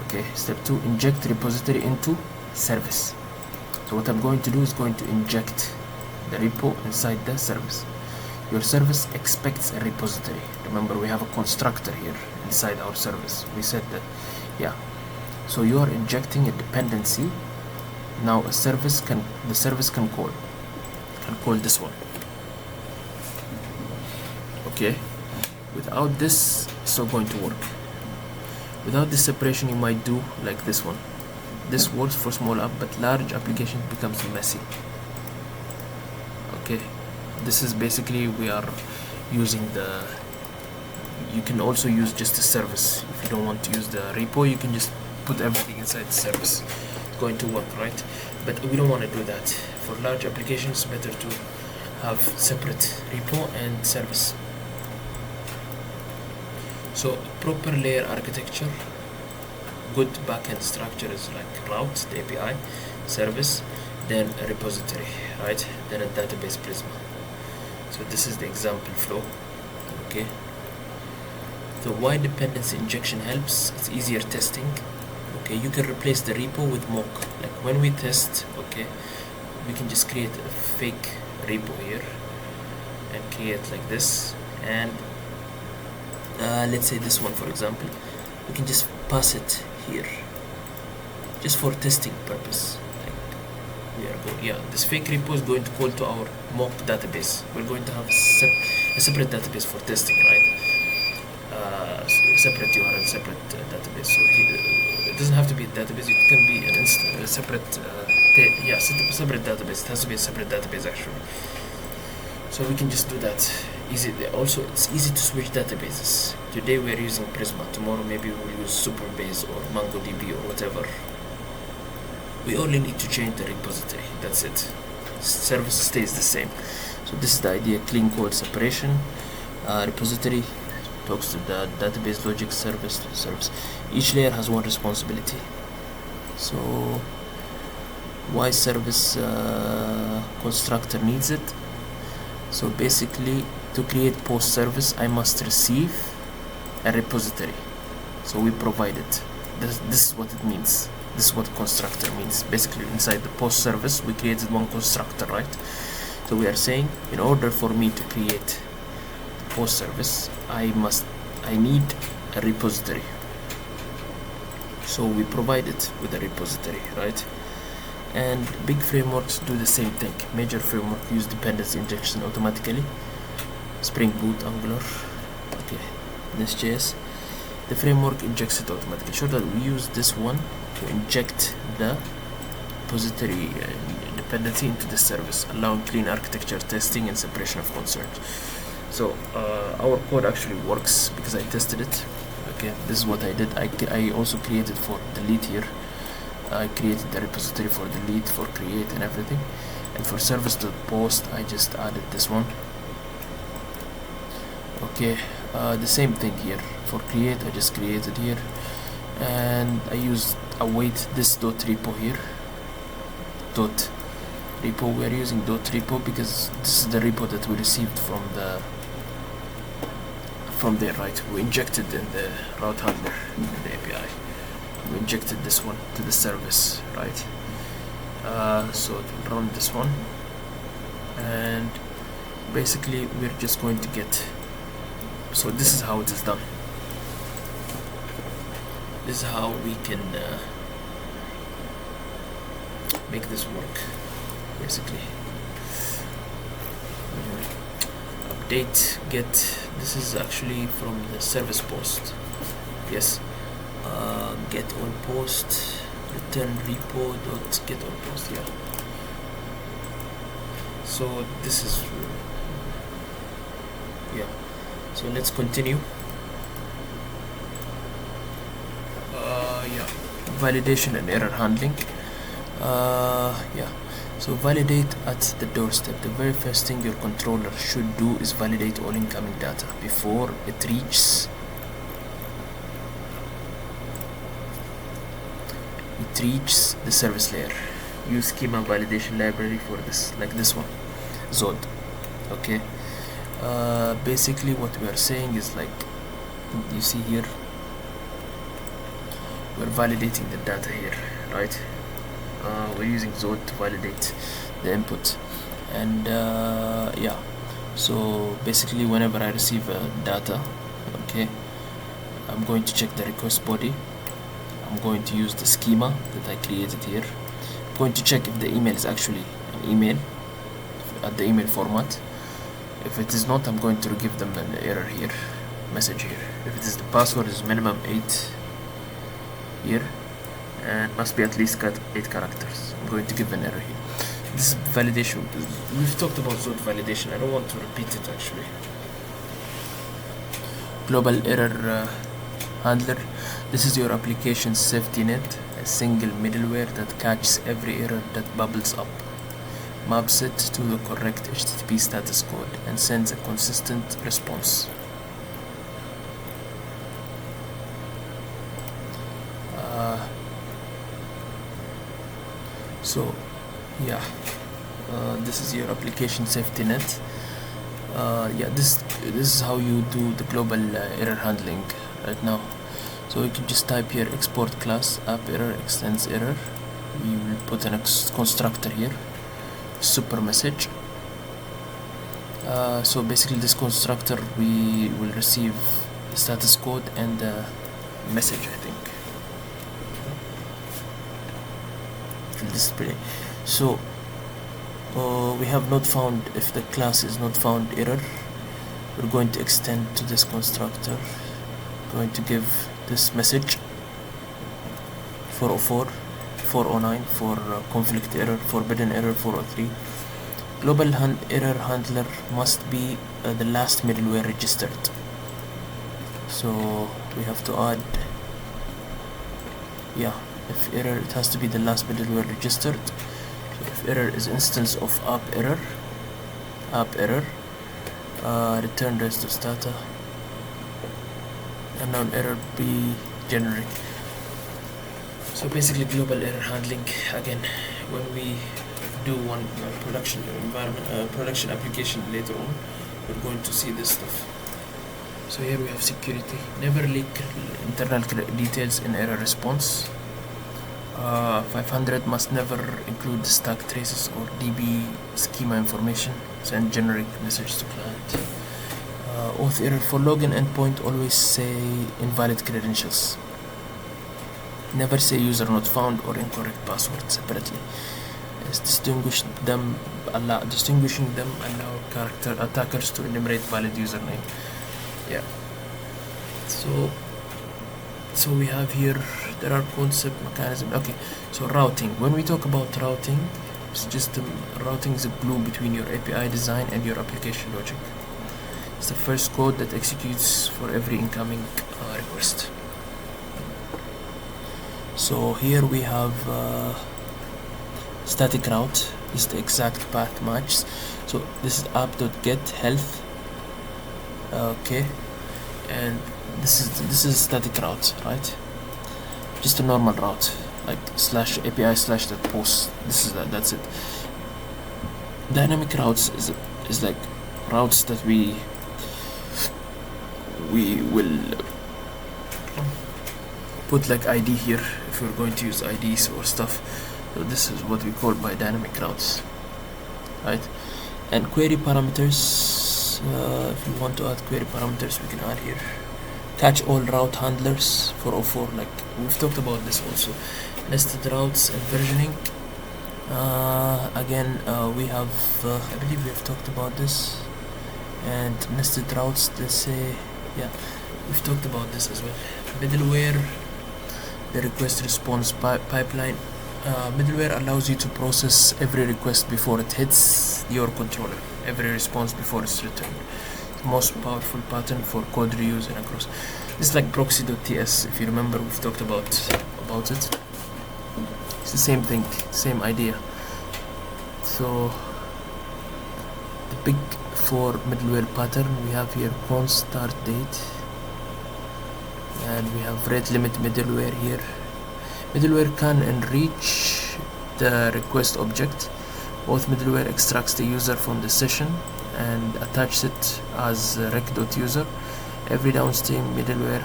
Okay, step 2, inject repository into service. So what I'm going to do is going to inject the repo inside the service. Your service expects a repository. Remember, we have a constructor here inside our service. We said that, yeah. So you are injecting a dependency. Now the service can call this one. Okay. Without this, it's not going to work. Without this separation, you might do like this one. This works for small app, but large application becomes messy. Okay, this is basically we are using you can also use just the service. If you don't want to use the repo, you can just put everything inside the service. It's going to work, right? But we don't want to do that. For large applications, it's better to have separate repo and service. So proper layer architecture, good backend structure is like route, the API, service, then a repository, right? Then a database Prisma. So this is the example flow. Okay. So why dependency injection helps? It's easier testing. Okay, you can replace the repo with mock. Like when we test, okay, we can just create a fake repo here and create like this, and let's say this one, for example, we can just pass it here just for testing purpose. This fake repo is going to call to our mock database. We're going to have a separate database for testing, right? Separate URL, separate database. So it doesn't have to be a database. It can be a separate separate database. It has to be a separate database actually. So we can just do that Also, it's easy to switch databases. Today we are using Prisma, tomorrow maybe we'll use Superbase or MongoDB or whatever. We only need to change the repository, that's it. Service stays the same. So this is the idea: clean code separation. Repository talks to the database logic, service to the service. Each layer has one responsibility. So why service constructor needs it? So basically, to create post service, I must receive a repository. So we provide it. This is what it means. This is what constructor means. Basically, inside the post service, we created one constructor, right? So we are saying, in order for me to create post service, I need a repository. So we provide it with a repository, right? And big frameworks do the same thing. Major framework use dependency injection automatically. Spring Boot, Angular, okay, Nest.js. The framework injects it automatically. Sure that we use this one to inject the repository dependency into the service, allowing clean architecture testing and separation of concerns. So our code actually works because I tested it. Okay, this is what I did. I also created for delete here. I created the repository for delete, for create, and everything. And for service.post, I just added this one. Okay, the same thing here. For create, I just created here, and I used await this dot repo here. Dot repo. We are using dot repo because this is the repo that we received from there, right? We injected in the route handler in the API. We injected this one to the service, right? So it will run this one, and basically we're just going to get. So this is how it is done. This is how we can make this work, basically. Update get. This is actually from the service post. Yes. Get on post, return repo dot get on post. Yeah. So this is yeah. So let's continue. Yeah. Validation and error handling. Yeah. So validate at the doorstep. The very first thing your controller should do is validate all incoming data before it reaches the service layer. Use schema validation library for this, like this one, Zod. Okay. Basically what we are saying is, like you see here, we're validating the data here, right? We're using Zod to validate the input, and yeah. So basically whenever I receive data, okay, I'm going to check the request body. I'm going to use the schema that I created here. I'm going to check if the email is actually an email at the email format. If it is not, I'm going to give them an error here, message here. If it is, the password is minimum 8 here and must be at least 8 characters, I'm going to give an error here. This is validation. We've talked about Zod validation. I don't want to repeat it actually. Global error handler. This is your application safety net, a single middleware that catches every error that bubbles up, maps it to the correct HTTP status code, and sends a consistent response. So yeah, this is your application safety net. Yeah, this is how you do the global error handling right now. So you can just type here export class app error extends error. We will put an constructor here, super message. So basically this constructor, we will receive the status code and the message, I think. Display. So we have not found, if the class is not found error, we're going to extend to this constructor, going to give this message 404, 409 for conflict error, forbidden error 403, global error handler must be the last middleware registered. So we have to add, yeah, if error, it has to be the last middleware registered. So if error is instance of app error, return rest data, unknown error be generic. So basically global error handling, again, when we do one production environment, production application later on, we're going to see this stuff. So here we have security. Never leak internal details in error response. 500 must never include stack traces or DB schema information. Send generic message to client. Auth error for login endpoint, always say invalid credentials. Never say user not found or incorrect password separately. As distinguishing them allow character attackers to enumerate valid username. Yeah. So we have here, there are concept mechanism. Okay, so routing. When we talk about routing, it's just routing is a glue between your API design and your application logic. It's the first code that executes for every incoming request. So here we have static route. This is the exact path match. So this is app.get health. Okay, and this is static route, right? Just a normal route, like slash API slash that post. That's it. Dynamic routes is like routes that we will put like ID here if we're going to use IDs or stuff. So this is what we call by dynamic routes, right? And query parameters, if you want to add query parameters, we can add here. Catch all route handlers for O4, like we've talked about this also. Nested routes and versioning. Again, we have, I believe we have talked about this. And nested routes, let's say, yeah, we've talked about this as well. Middleware, the request response pipeline. Middleware allows you to process every request before it hits your controller, every response before it's returned. The most powerful pattern for code reuse and across. This is like proxy.ts, if you remember, we've talked about it. It's the same thing, same idea. So the big four middleware pattern we have here: const start date, and we have rate limit middleware here. Middleware can enrich the request object. Both middleware extracts the user from the session and attaches it as rec.user. Every downstream middleware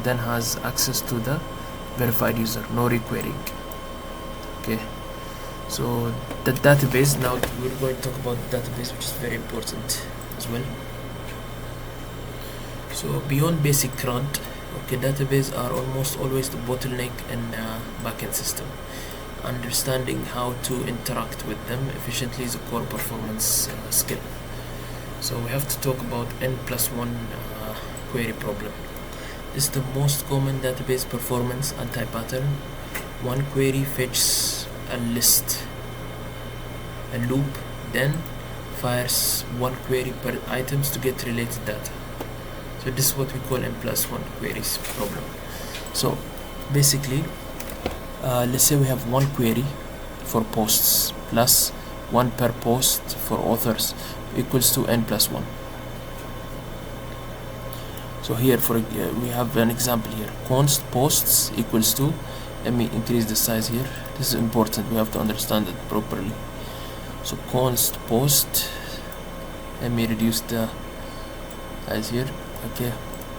then has access to the verified user, no requerying. Okay, so the database, now we're going to talk about the database, which is very important as well. So beyond basic CRUD, okay, database are almost always the bottleneck in backend system. Understanding how to interact with them efficiently is a core performance skill. So we have to talk about N+1 query problem. This is the most common database performance anti-pattern. One query fetches a list, a loop, then fires one query per items to get related data. So this is what we call N+1 queries problem. So basically, let's say we have one query for posts plus one per post for authors equals to N+1. So here we have an example here. Const posts equals to, let me increase the size here. This is important, we have to understand it properly. So const post, let me reduce the size here. Okay,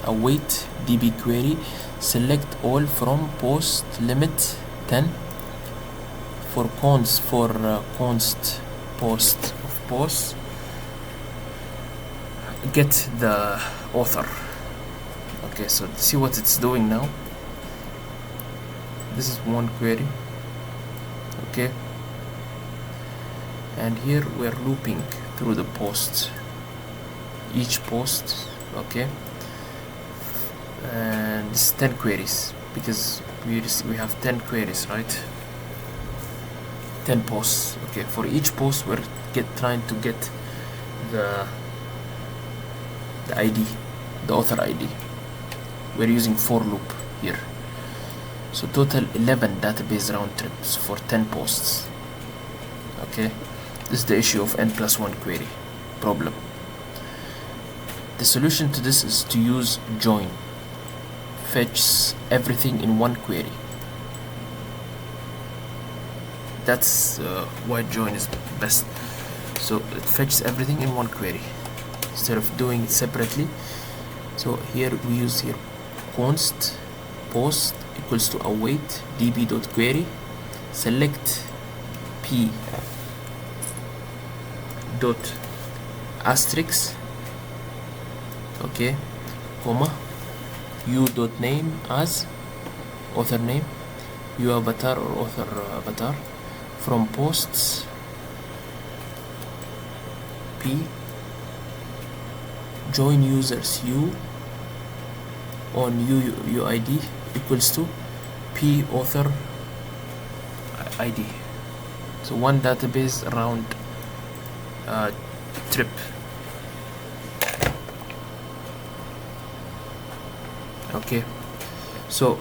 await db query, select all from post limit 10 for const post of post, get the author. Okay, so see what it's doing now. This is one query, okay, and here we're looping through the posts, each post, okay, and this is 10 queries because we have 10 queries, right? 10 posts. Okay, for each post we're trying to get the ID, the author ID. We're using for loop here. So total 11 database round trips for 10 posts. Okay, this is the issue of N+1 query problem. The solution to this is to use join. Fetches everything in one query. That's why join is best. So it fetches everything in one query instead of doing it separately. So here we use here const post equals to await db.query, select p dot asterisk, okay, comma, u dot name as author name, u avatar or author avatar, from posts p join users u on uid equals to p author id. So one database round trip. Okay, so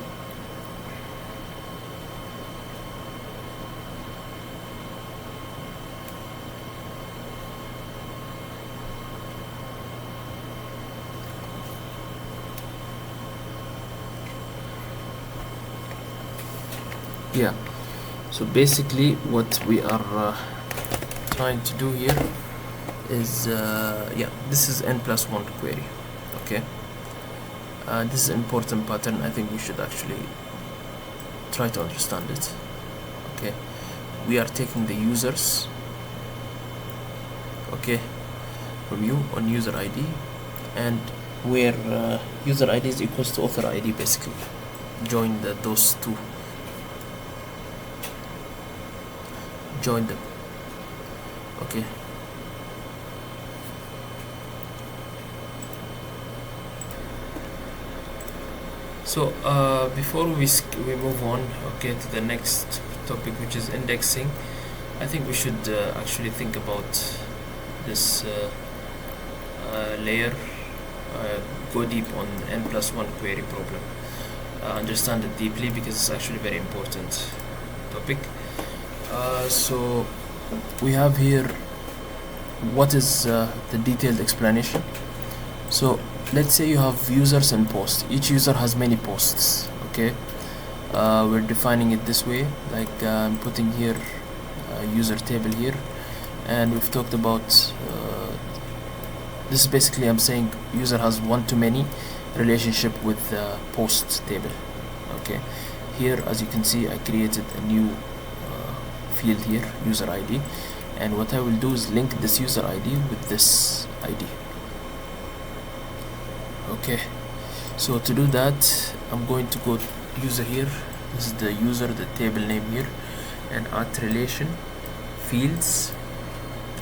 yeah, so basically what we are trying to do here is yeah, this is N+1 query. Okay, this is an important pattern. I think we should actually try to understand it. Okay, we are taking the users, okay, from you on user ID, and where user ID is equals to author ID, basically join those two, join them. Okay, so before we move on, okay, to the next topic, which is indexing, I think we should actually think about this layer, go deep on N+1 query problem, understand it deeply, because it's actually a very important topic. So we have here what is the detailed explanation. So let's say you have users and posts. Each user has many posts. Okay, we're defining it this way, like I'm putting here a user table here, and we've talked about this is basically, I'm saying user has one-to-many relationship with the post table. Okay, here as you can see I created a new field here, user ID, and what I will do is link this user ID with this ID. Okay, so to do that I'm going to go user here, this is the user, the table name here, and add relation fields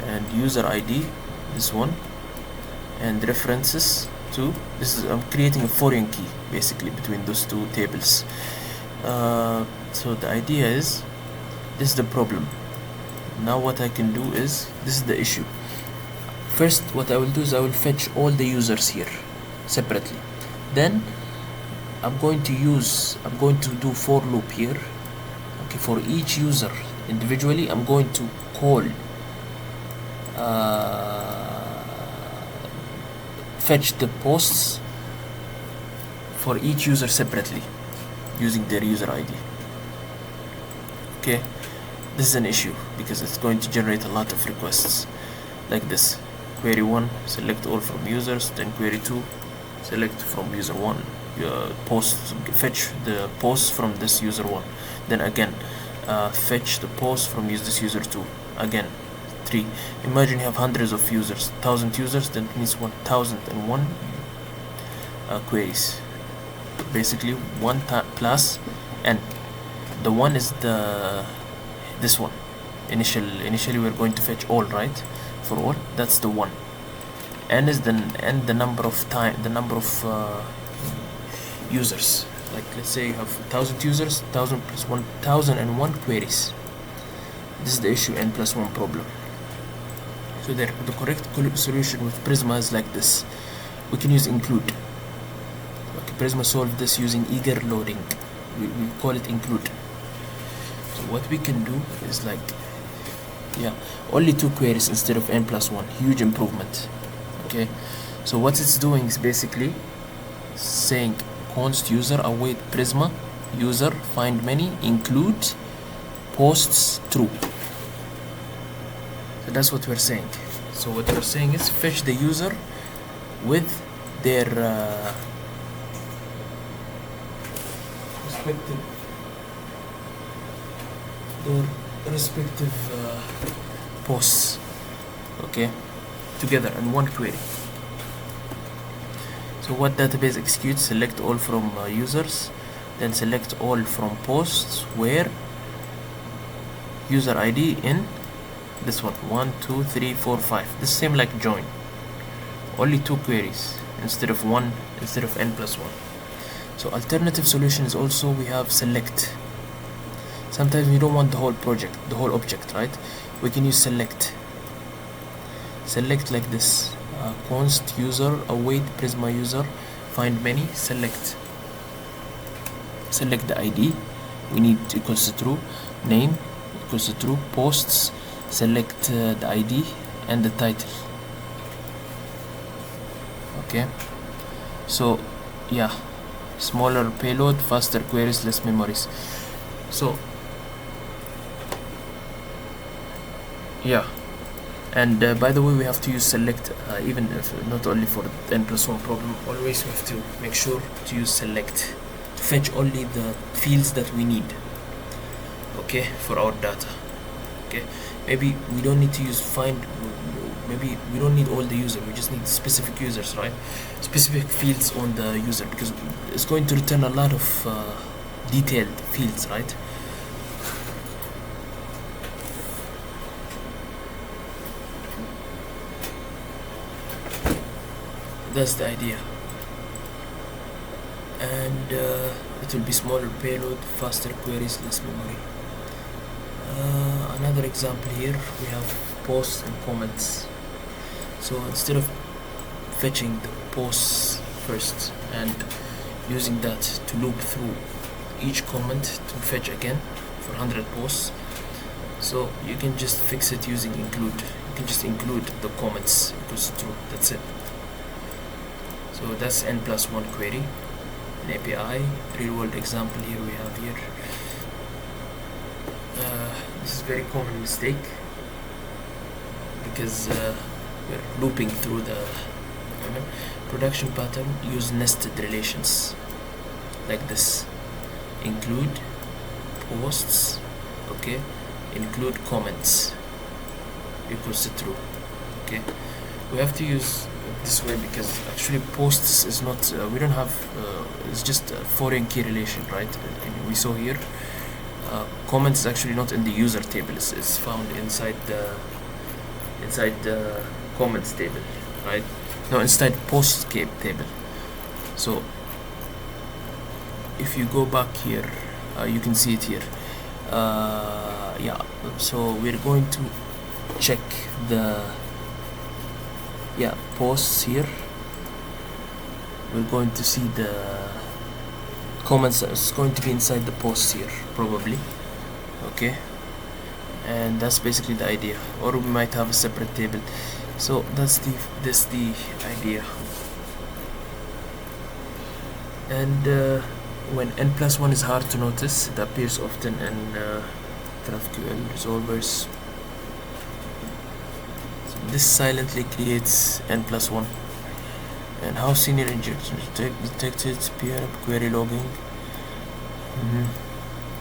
and user ID, this one, and references to this is, I'm creating a foreign key basically between those two tables. So the idea is, this is the problem. Now what I can do is, this is the issue. First what I will do is I will fetch all the users here separately, then I'm going to do for loop here. Okay, for each user individually I'm going to call fetch the posts for each user separately using their user ID. Okay, this is an issue because it's going to generate a lot of requests like this. Query 1, select all from users, then query 2, select from user 1, fetch the posts from this user 1, then again fetch the post from this user 2, again 3. Imagine you have hundreds of users, 1000 users, then it means 1001 queries. Basically 1 plus n. The 1 is this one. Initially we're going to fetch all, right? For all, that's the 1. N is the number of users. Like let's say you have 1000 users, 1000 plus 1001 queries. This is the issue N+1 problem. So the correct solution with Prisma is like this. We can use include. Okay, Prisma solved this using eager loading. We call it include. So what we can do is like, only 2 queries instead of N+1. Huge improvement. Okay, so what it's doing is basically saying const user await Prisma user find many include posts true. So that's what we're saying. So what we're saying is fetch the user with their respective posts, okay, together in one query. So what database executes? Select all from users, then select all from posts where user ID in this one 1 2 3 4 5. This same like join, only 2 queries instead of N+1. So alternative solution is also we have select. Sometimes we don't want the whole object, right? We can use select like this, const user await Prisma user find many, select the ID we need equals to true, name equals to true, posts select the ID and the title. Okay, so smaller payload, faster queries, less memories. So and by the way, we have to use select even if not only for the N+1 problem. Always we have to make sure to use select to fetch only the fields that we need, okay, for our data. Okay, maybe we don't need to use find, maybe we don't need all the user, we just need specific users, right? Specific fields on the user, because it's going to return a lot of detailed fields, right? That's the idea. And it will be smaller payload, faster queries, less memory. Another example here, we have posts and comments. So instead of fetching the posts first and using that to loop through each comment to fetch again for 100 posts, so you can just fix it using include. You can just include the comments equals to true. That's it. So that's N+1 query, an API. Real world example here we have here. This is a very common mistake because we're looping through the production pattern. Use nested relations like this. Include posts, okay, include comments equals to true. Okay, we have to use this way because actually posts is not we don't have it's just a foreign key relation, right? And we saw here comments is actually not in the user table, it's found inside the comments table, right? No, inside posts table. So if you go back here, you can see it here. So we're going to check the posts here. We're going to see the comments. It's going to be inside the posts here probably, okay, and that's basically the idea. Or we might have a separate table. So that's the idea. And when N+1 is hard to notice, it appears often in GraphQL resolvers. So this silently creates N+1. And how senior injection detected, PR query logging,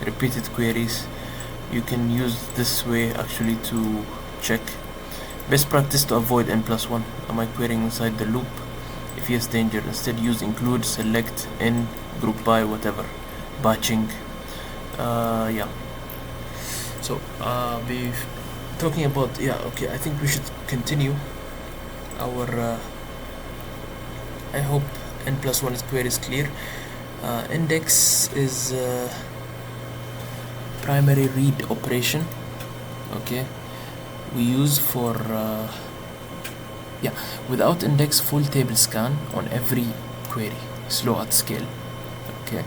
repeated queries. You can use this way actually to check. Best practice to avoid N+1. Am I querying inside the loop? If yes, danger. Instead use include, select, in, group by, whatever. Batching. So we're talking about okay, I think we should continue our I hope N+1 query is clear. Index is primary read operation, okay, we use for without index full table scan on every query, slow at scale. Okay,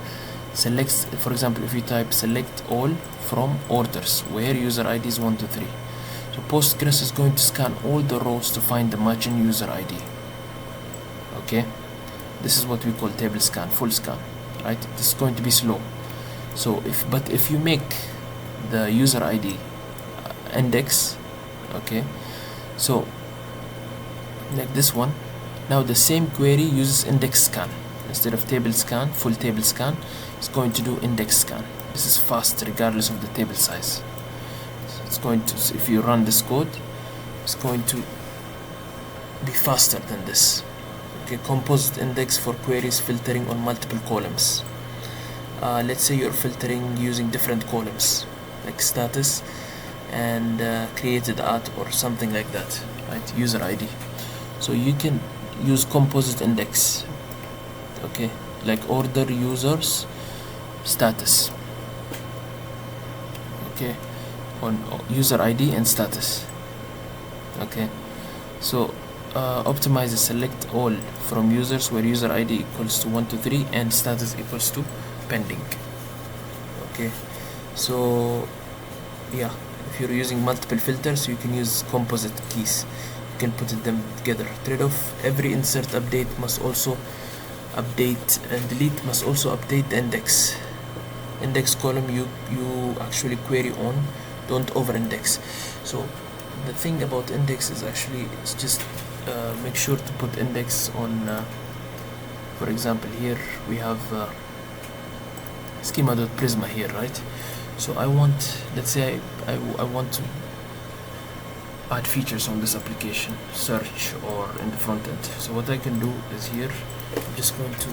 select, for example, if you type select all from orders where user ID is 1 to 3, so Postgres is going to scan all the rows to find the matching user ID. Okay, this is what we call table scan, full scan, right? This is going to be slow. So if you make the user ID index, okay, so like this one, now the same query uses index scan instead of table scan, full table scan. It's going to do index scan. This is fast regardless of the table size. So it's going to, if you run this code, it's going to be faster than this. Okay, composite index for queries filtering on multiple columns. Let's say you're filtering using different columns like status and created at or something like that, right? User ID. So you can use composite index, okay, like order users status, okay, on user ID and status. Okay, so optimize the select all from users where user ID equals to 1 to 3 and status equals to pending. Okay, so yeah, if you're using multiple filters, you can use composite keys. You can put them together. Trade-off: every insert update must also update, and delete must also update the index column you actually query on. Don't over index. So the thing about index is actually, it's just make sure to put index on for example, here we have schema.prisma here, right? So I want, let's say I want to add features on this application, search or in the front end. So what I can do is here, I'm just going to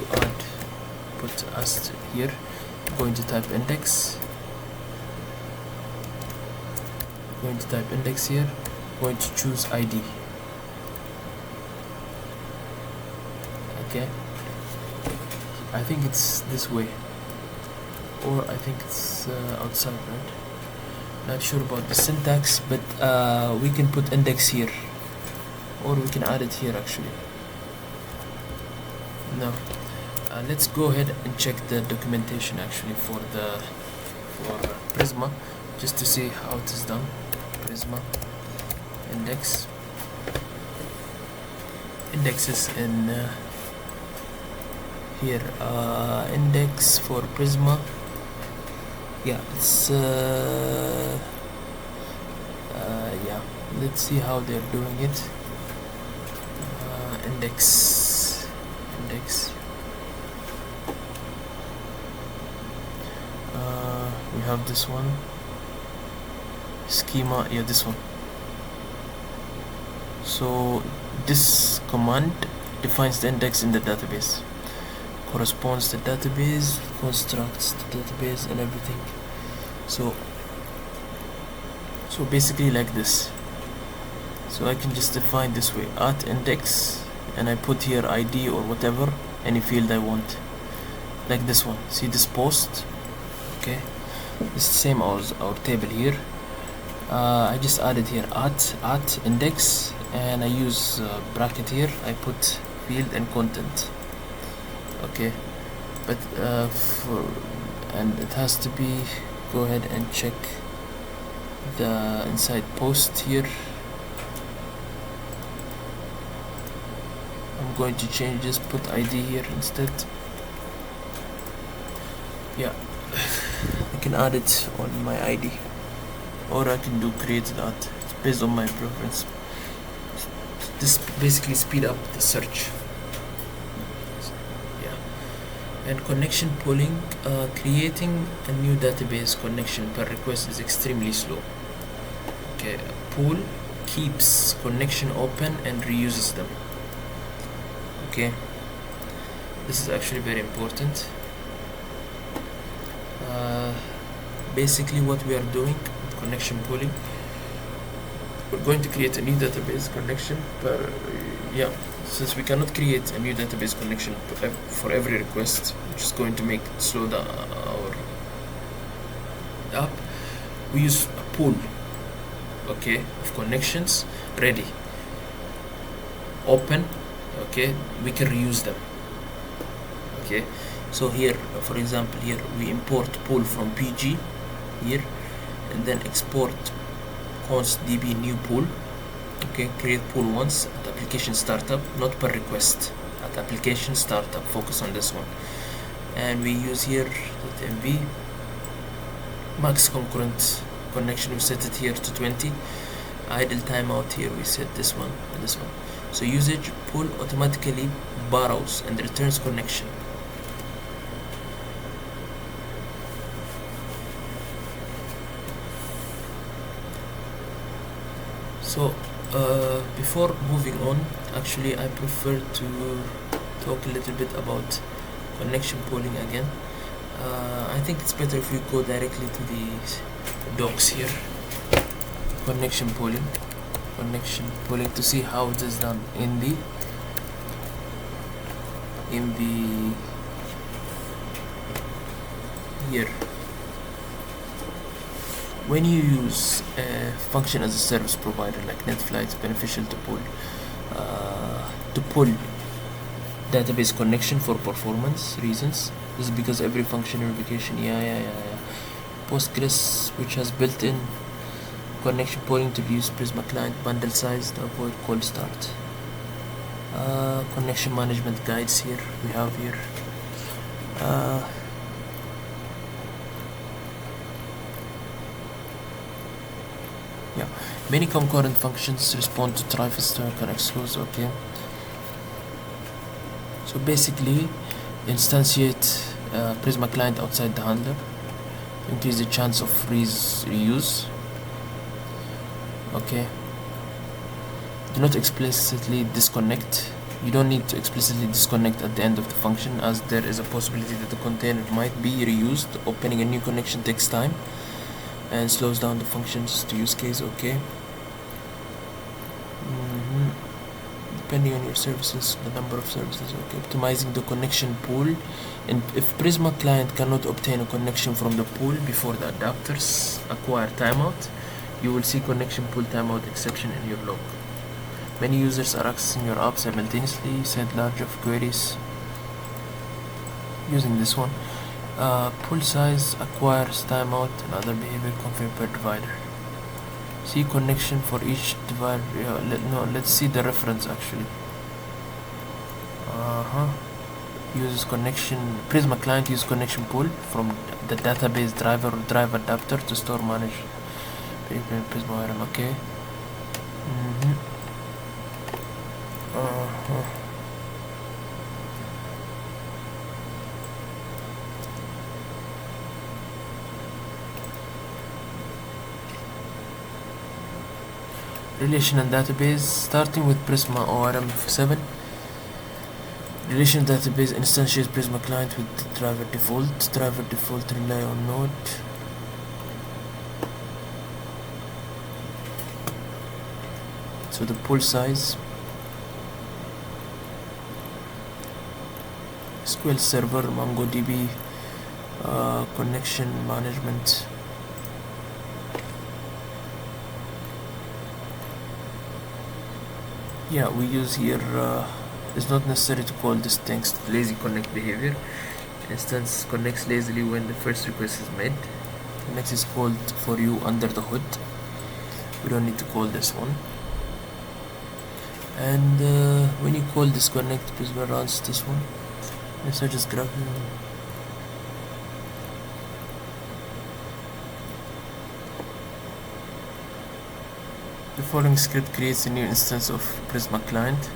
put as here, I'm going to type index, here, I'm going to choose ID. Okay, I think it's this way, or I think it's outside, right? Not sure about the syntax, but we can put index here, or we can add it here actually. No, let's go ahead and check the documentation actually for Prisma, just to see how it is done. Prisma index, indexes in here, index for Prisma. Yeah, it's yeah, let's see how they're doing it. Index, we have this one, schema, yeah, this one. So this command defines the index in the database, corresponds to the database, constructs the database and everything. So basically like this. So I can just define this way, at index, and I put here ID or whatever, any field I want, like this one. See this post? Okay, it's the same as our table here. I just added here at index, and I use bracket here. I put field and content. Okay, but and it has to be, go ahead and check the inside post here. I'm going to change this, put ID here instead. Yeah, I can add it on my ID, or I can do created at. It's based on my preference. This basically speed up the search. And connection pooling, creating a new database connection per request is extremely slow. Okay, pool keeps connection open and reuses them. Okay, this is actually very important. Basically what we are doing with connection pooling, we're going to create a new database connection per, yeah, since we cannot create a new database connection for every request, which is going to make it slow down our app, we use a pool. okay, of connections ready. Open, okay, we can reuse them. Okay, so here, for example, here we import pool from PG here, and then export const db new pool. Okay, create pool once at application startup, not per request, at application startup. Focus on this one. And we use here .mv max concurrent connection, we set it here to 20. Idle timeout, here we set this one and this one. So usage, pool automatically borrows and returns connection. So before moving on, actually I prefer to talk a little bit about connection pooling again. I think it's better if we go directly to the docs here. Connection pooling to see how it is done in the here. When you use a function as a service provider like NetFlight, it's beneficial to pull database connection for performance reasons. This is because every function verification, Postgres, which has built-in connection pooling to reduce Prisma client bundle size to avoid cold start. Connection management guides here we have here. Many concurrent functions respond to try faster connect slows. Okay, so basically instantiate Prisma client outside the handler, increase the chance of reuse. Okay, do not explicitly disconnect. You don't need to explicitly disconnect at the end of the function, as there is a possibility that the container might be reused. Opening a new connection takes time and slows down the function's use case. Okay, depending on your services, the number of services. Okay, optimizing the connection pool, and if Prisma client cannot obtain a connection from the pool before the adapters acquire timeout, you will see connection pool timeout exception in your log. Many users are accessing your app simultaneously. Send large of queries using this one. Pool size acquires timeout and other behavior confirmed per divider. See connection for each divider. Let's see the reference actually. Uses connection. Prisma client uses connection pool from the database driver or drive adapter to store manage Prisma item. Okay. Relation and database, starting with Prisma ORM 7. Relation database instantiates Prisma client with the driver default. Driver default rely on node. So the pool size, SQL Server, MongoDB, connection management. We use here, it's not necessary to call this thanks to lazy connect behavior. Instance connects lazily when the first request is made. Next is called for you under the hood. We don't need to call this one. And when you call disconnect, Prisma runs this one. Message is graphic. The following script creates a new instance of Prisma client.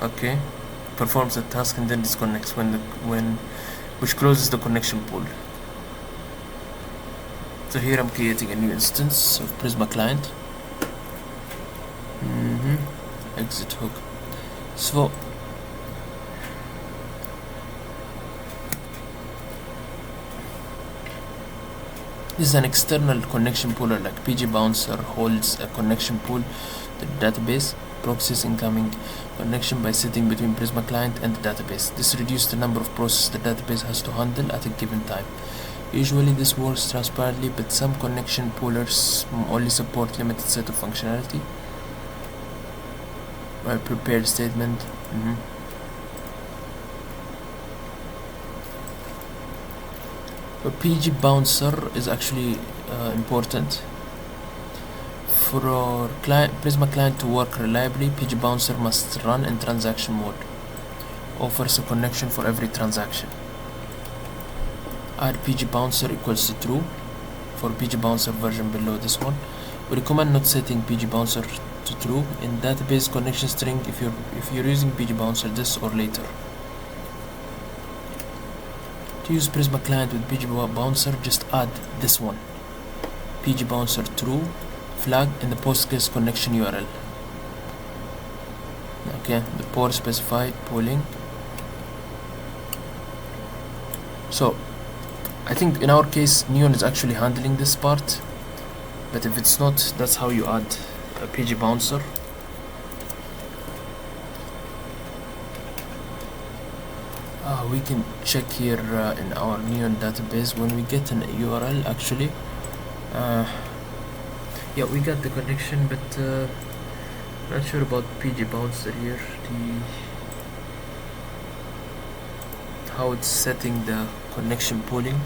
Okay, performs a task and then disconnects which closes the connection pool. So here I'm creating a new instance of Prisma client. Exit hook. So this is an external connection pooler like PG Bouncer holds a connection pool to the database, proxies incoming connection by sitting between Prisma client and the database. This reduces the number of processes the database has to handle at a given time. Usually this works transparently, but some connection poolers only support limited set of functionality. Well, prepared statement. A PG bouncer is actually important. For our Prisma client to work reliably, PG bouncer must run in transaction mode. Offers a connection for every transaction. Add PG bouncer equals to true for PG bouncer version below this one. We recommend not setting PG bouncer to true in database connection string if you're using PG bouncer this or later. To use Prisma client with PG bouncer, just add this one, PG bouncer true flag in the Postgres connection URL. Okay, the port specified polling. So I think in our case Neon is actually handling this part, but if it's not, that's how you add a PG bouncer. We can check here in our Neon database when we get an URL actually. Yeah, we got the connection, but not sure about PG bouncer here. How it's setting the connection pooling.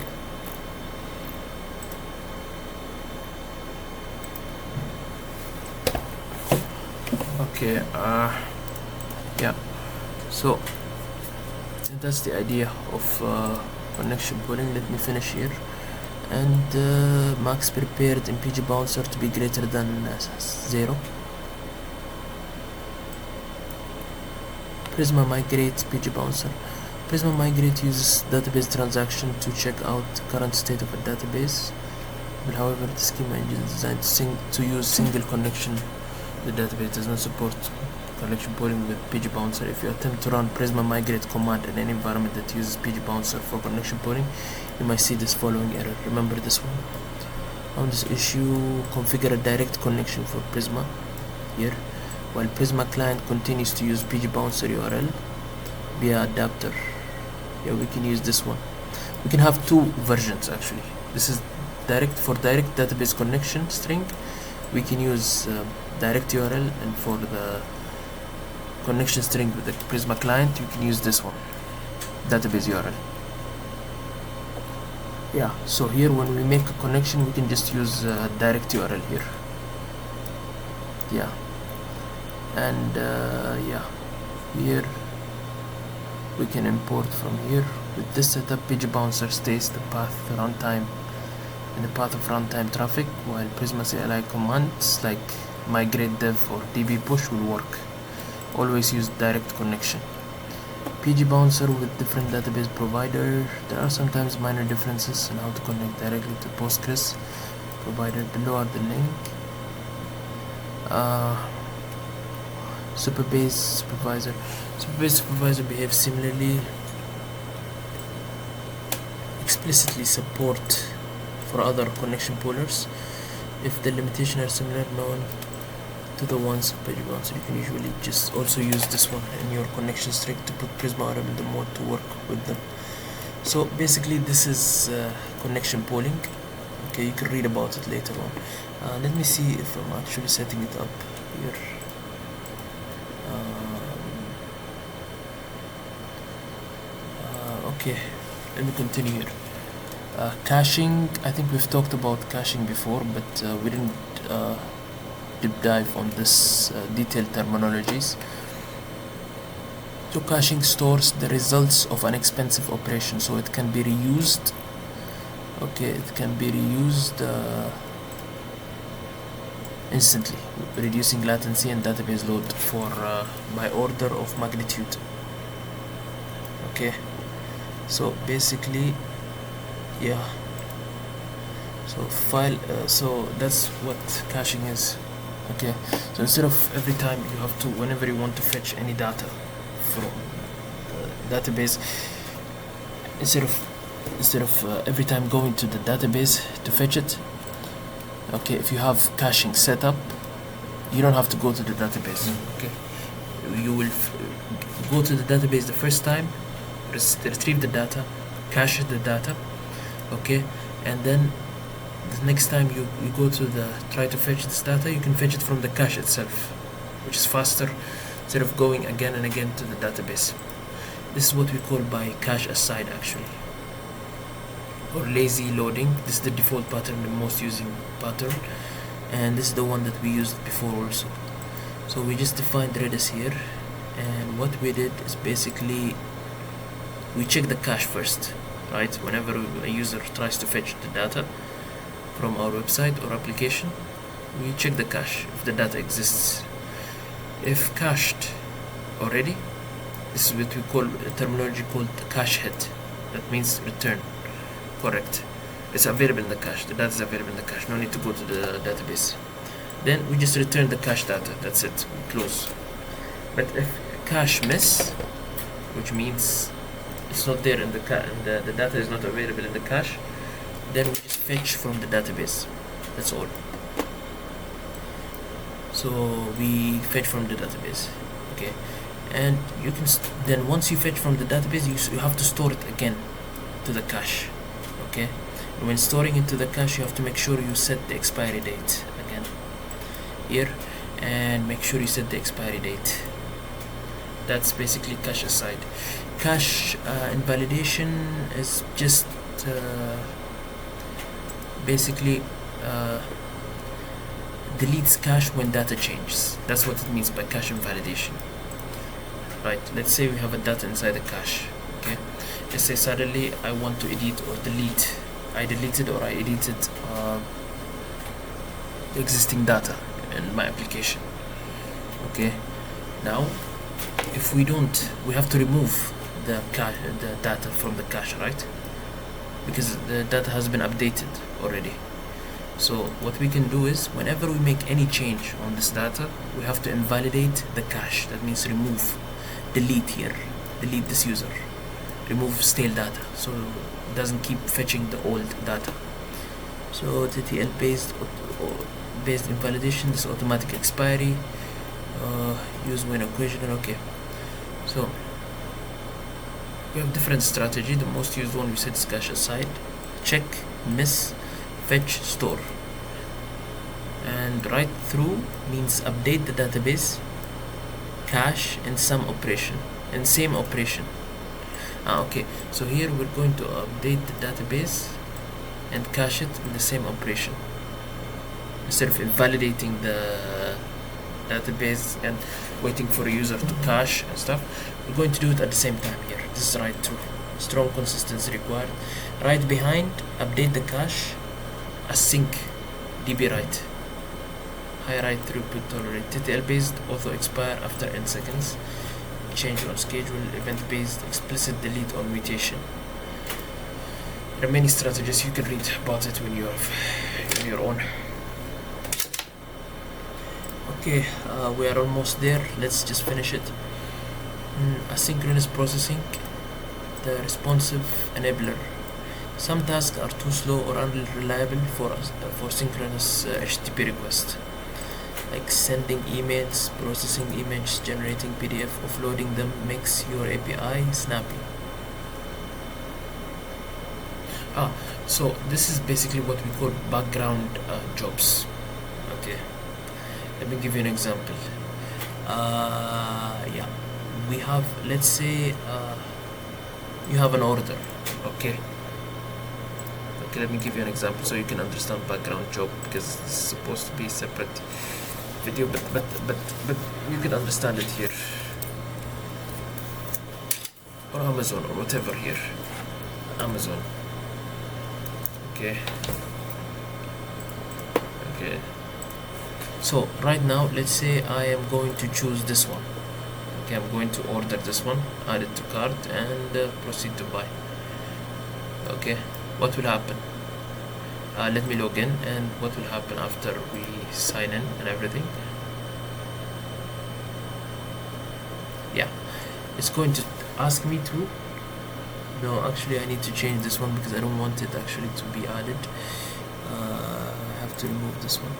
Okay, yeah, so that's the idea of connection pooling. Let me finish here. And max prepared in PG bouncer to be greater than 0. Prisma migrate PG bouncer. Prisma migrate uses database transaction to check out current state of a database. But however, the schema engine is designed to use single connection. The database does not support connection pooling with PG bouncer. If you attempt to run Prisma migrate command in any environment that uses PG bouncer for connection pooling, you might see this following error. Remember this one. On this issue, configure a direct connection for Prisma here, while Prisma client continues to use PG bouncer URL via adapter. Yeah, we can use this one. We can have two versions actually. This is direct database connection string. We can use direct URL, and for the connection string with the Prisma client, you can use this one, database URL. Yeah, so here when we make a connection, we can just use direct URL here. Yeah, and yeah, here we can import from here. With this setup, PG bouncer stays the path runtime in the path of runtime traffic, while Prisma CLI commands like migrate dev or db push will work. Always use direct connection. PG bouncer with different database provider. There are sometimes minor differences in how to connect directly to Postgres provider. Below are the link. Superbase supervisor. Superbase supervisor behaves similarly. Explicitly support for other connection poolers. If the limitations are similar, known to the ones of PG bouncer, you can usually just also use this one in your connection string to put Prisma RM in the mode to work with them. So basically this is connection pooling. Okay, you can read about it later on. Let me see if I'm actually setting it up here. Okay, let me continue here. Caching, I think we've talked about caching before, but we didn't deep dive on this detailed terminologies. So caching stores the results of an expensive operation, so it can be reused. Okay, it can be reused instantly, reducing latency and database load for by order of magnitude. Okay, so basically, yeah. So file. So that's what caching is. Okay, so instead of every time you have to, whenever you want to fetch any data from the database, instead of every time going to the database to fetch it, okay, if you have caching set up, you don't have to go to the database. Okay, you will go to the database the first time, retrieve the data, cache the data, okay? And then the next time you go to try to fetch this data, you can fetch it from the cache itself, which is faster instead of going again and again to the database. This is what we call by cache aside actually, or lazy loading. This is the default pattern, the most using pattern, and this is the one that we used before also. So we just defined Redis here, and what we did is basically we check the cache first, right? Whenever a user tries to fetch the data from our website or application, we check the cache if the data exists. If cached already, this is what we call a terminology called cache hit. That means return correct. It's available in the cache. The data is available in the cache. No need to go to the database. Then we just return the cache data. That's it. We close. But if cache miss, which means it's not there in the the data is not available in the cache, then we just fetch from the database. That's all. So we fetch from the database, okay? And you can then once you fetch from the database, you have to store it again to the cache, okay? And when storing it to the cache, you have to make sure you set the expiry date again here, and make sure you set the expiry date. That's basically cache aside. Cache invalidation is just basically deletes cache when data changes. That's what it means by cache invalidation. Right, let's say we have a data inside the cache, okay? Let's say suddenly I want to edit or delete. I deleted or I edited existing data in my application, okay? Now, if we don't, we have to remove the data from the cache, right? Because the data has been updated already. So what we can do is, whenever we make any change on this data, we have to invalidate the cache. That means remove, delete here, delete this user, remove stale data, so it doesn't keep fetching the old data. So TTL based invalidation, this automatic expiry, use when occasional, okay. So we have different strategy. The most used one we said is cache aside, check, miss, fetch, store. And write through means update the database, cache, and some operation, and same operation. Okay, so here we're going to update the database and cache it in the same operation. Instead of invalidating the database and waiting for a user to cache and stuff, we're going to do it at the same time here. This is write through. Strong consistency required. Right behind, update the cache, async, db write. High write throughput tolerate. TTL based, auto expire after n seconds. Change on schedule, event based, explicit delete on mutation. There are many strategies. You can read about it when you have on your own. Okay, we are almost there. Let's just finish it. Asynchronous processing, the responsive enabler. Some tasks are too slow or unreliable for synchronous HTTP requests, like sending emails, processing images, generating PDF, offloading them makes your API snappy. So this is basically what we call background jobs. Okay, let me give you an example. Yeah, we have, let's say you have an order, okay, let me give you an example so you can understand background job, because this is supposed to be a separate video, but you can understand it here, or Amazon or whatever here. Amazon, okay. So right now, let's say I am going to choose this one. Okay, I'm going to order this one, add it to cart, and proceed to buy. Okay, what will happen? Let me log in, and what will happen after we sign in and everything? Yeah, it's going to ask me to. No, actually I need to change this one because I don't want it actually to be added. I have to remove this one.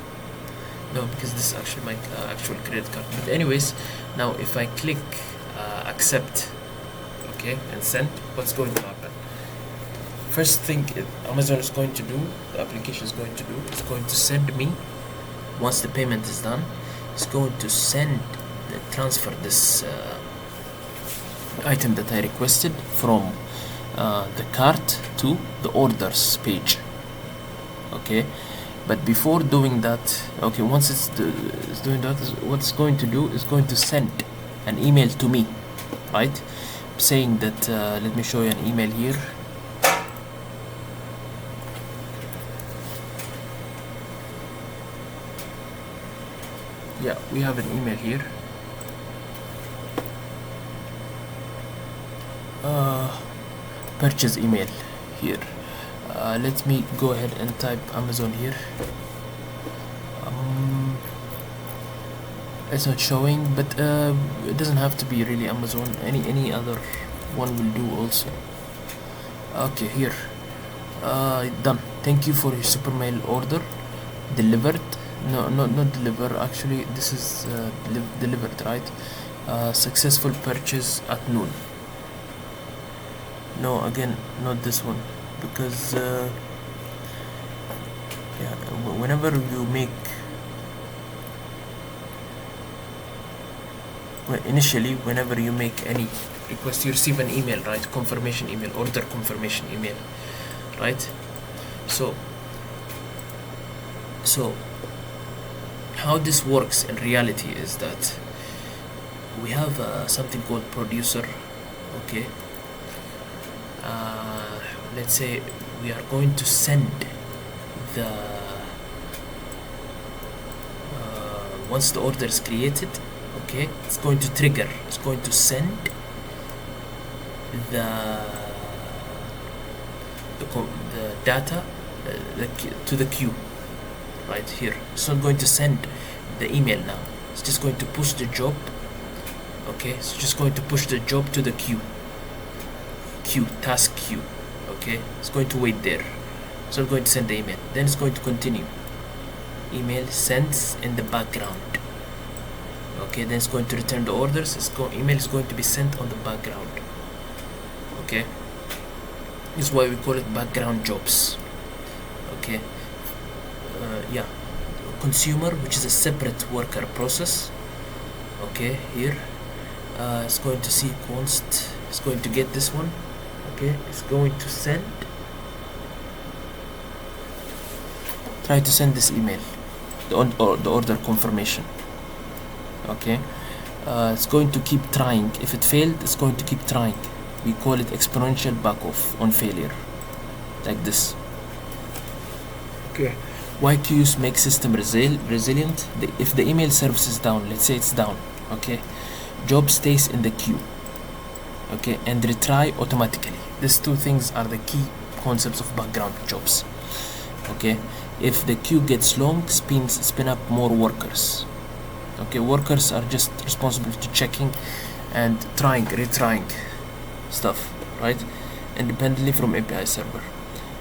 No, because this is actually my actual credit card. But anyways, now if I click accept, okay, and send, what's going to happen? first thing Amazon is going to do, the application is going to do, is going to send me, once the payment is done, it's going to transfer this item that I requested from the cart to the orders page. Okay, but before doing that, okay, once it's doing that, what it's going to do is going to send an email to me, right, saying that let me show you an email here. Yeah, we have an email here. Purchase email here. Let me go ahead and type Amazon here. It's not showing, but it doesn't have to be really Amazon. Any other one will do also. Okay, here. Done. Thank you for your super mail order. Delivered. No, not deliver. Actually, this is delivered, right? Successful purchase at noon. No, again, not this one, because yeah, whenever you make initially, whenever you make any request, you receive an email, right? Confirmation email, order confirmation email, right? So how this works in reality is that we have something called producer. Okay, let's say we are going to send the once the order is created, okay, it's going to trigger, it's going to send the data to the queue right here. It's not going to send the email now, it's just going to push the job. Okay, it's just going to push the job to the task queue. Okay, it's going to wait there. It's not going to send the email. Then it's going to continue. Email sends in the background. Okay, then it's going to return the orders. Email is going to be sent on the background. Okay, this is why we call it background jobs. Okay, yeah, consumer, which is a separate worker process. Okay, here it's going to see const. It's going to get this one. Okay, it's going to try to send this email, the order confirmation. Okay, it's going to keep trying. If it failed, it's going to keep trying. We call it exponential back off on failure, like this. Okay, why queues make system resilient? If the email service is down, let's say it's down, okay, job stays in the queue, okay, and retry automatically. These two things are the key concepts of background jobs. Okay, if the queue gets long, spin up more workers. Okay, workers are just responsible to checking and retrying stuff, right, independently from API server.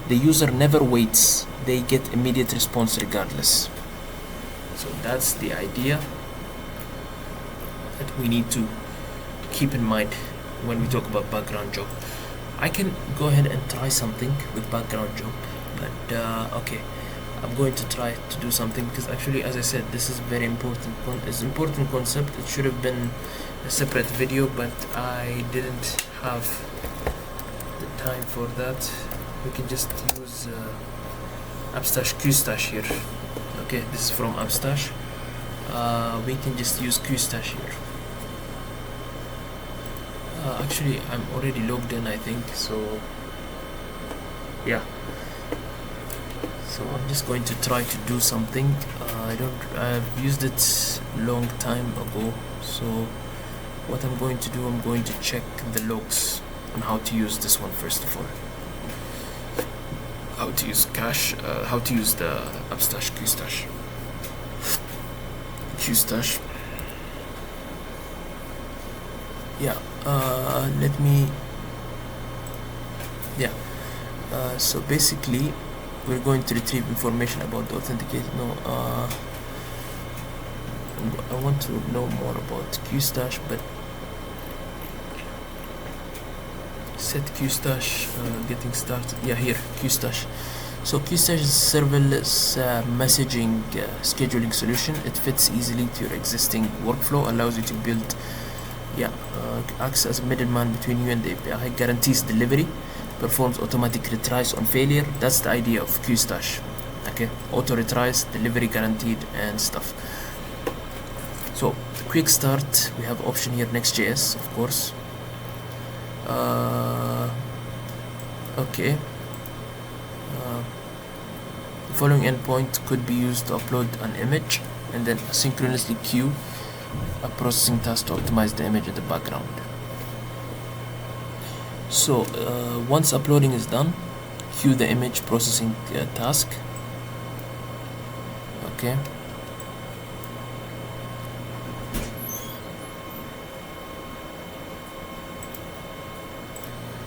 The user never waits, they get immediate response regardless. So that's the idea that we need to keep in mind when we talk about background job. I can go ahead and try something with background job, but okay, I'm going to try to do something because actually, as I said, this is very important. It's an important concept. It should have been a separate video, but I didn't have the time for that. We can just use Appstash QStash here. Okay, this is from Appstash. We can just use QStash here. Actually, I'm already logged in, I think, so yeah. So I'm just going to try to do something. I've used it long time ago, so what I'm going to do, I'm going to check the logs on how to use this one first of all. How to use cache, how to use the Appstash QStash. Yeah, let me, yeah, so basically we're going to retrieve information about the authenticated. I want to know more about QStash, but set qstash, getting started. Yeah, here, qstash. So qstash is a serverless messaging scheduling solution. It fits easily to your existing workflow, allows you to build, acts as a middleman between you and the API, guarantees delivery, performs automatic retries on failure. That's the idea of qstash. Okay, auto retries, delivery guaranteed, and stuff. So quick start, we have option here, Next.js, of course. Okay. The following endpoint could be used to upload an image and then asynchronously queue a processing task to optimize the image in the background. So once uploading is done, queue the image processing task. Okay.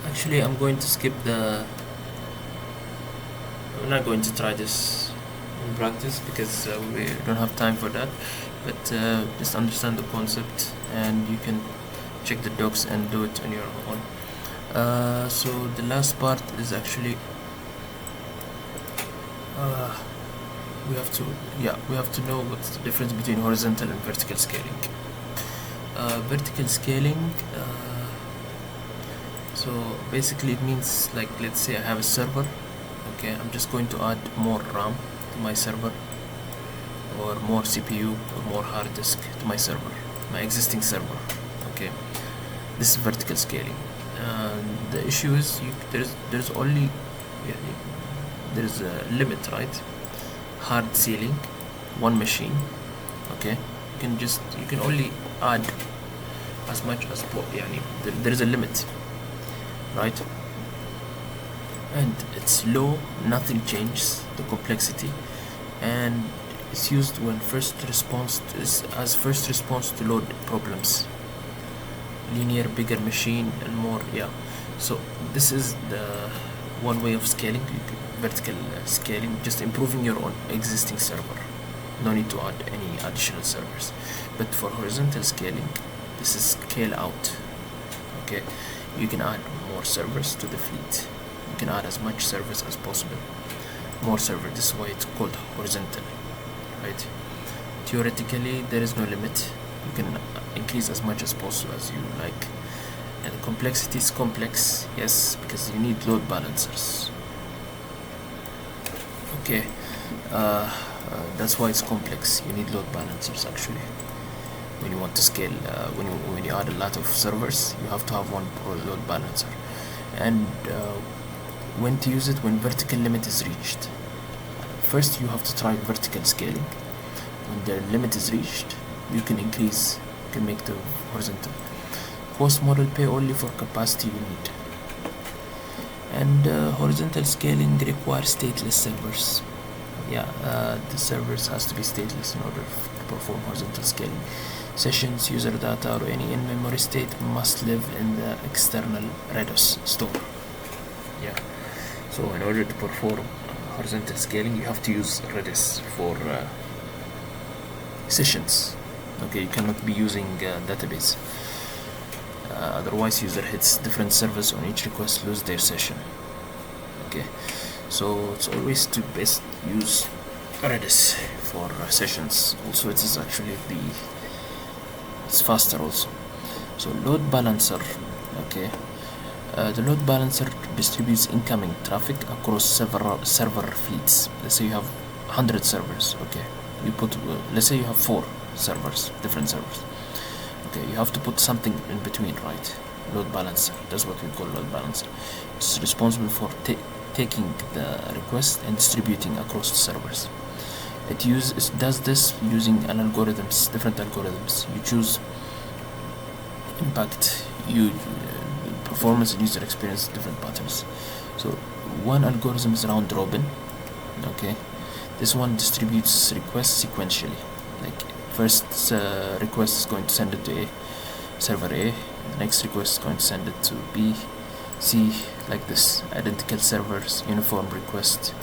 Actually, I'm going to skip the... I'm not going to try this in practice because we don't have time for that, but just understand the concept and you can check the docs and do it on your own. So the last part is actually we have to know what's the difference between horizontal and vertical scaling. Vertical scaling, so basically it means, like, let's say I have a server. Okay, I'm just going to add more RAM to my server, or more CPU or more hard disk to my server, my existing server. Okay, this is vertical scaling. The issue is there's only there's a limit, right? Hard ceiling, one machine. Okay, you can only add as much as there is a limit, right? And it's low, nothing changes the complexity, and it's used when first response to load problems. Linear, bigger machine, and more. So this is the one way of scaling, vertical scaling, just improving your own existing server. No need to add any additional servers. But for horizontal scaling, this is scale out. Okay, you can add more servers to the fleet. You can add as much servers as possible. More server. This is why it's called horizontal, right? Theoretically, there is no limit. You can increase as much as possible as you like. And the complexity is complex, yes, because you need load balancers. Okay, that's why it's complex. You need load balancers actually. When you want to scale, when you add a lot of servers, you have to have one load balancer. And when to use it? When vertical limit is reached. First, you have to try vertical scaling. When the limit is reached, you can increase, you can make the horizontal. Cost model, pay only for capacity you need. And horizontal scaling requires stateless servers. The servers has to be stateless in order to perform horizontal scaling. Sessions, user data, or any in-memory state must live in the external Redis store. So in order to perform horizontal scaling, you have to use Redis for sessions. Okay, you cannot be using database. Otherwise, user hits different servers on each request, lose their session. Okay, so it's always to best use Redis for sessions. Also, it is actually it's faster also. So load balancer. Okay, the load balancer distributes incoming traffic across several server fleets. Let's say you have 100 servers. Okay, you put let's say you have 4 servers, different servers. Okay, you have to put something in between, right? Load balancer. That's what we call load balancer. It's responsible for taking the request and distributing across the servers. It does this using different algorithms. You choose impact, performance and user experience, different patterns. So one algorithm is round robin. Okay, this one distributes requests sequentially. Like first request is going to send it to server A, the next request is going to send it to B, C, like this. Identical servers, uniform request,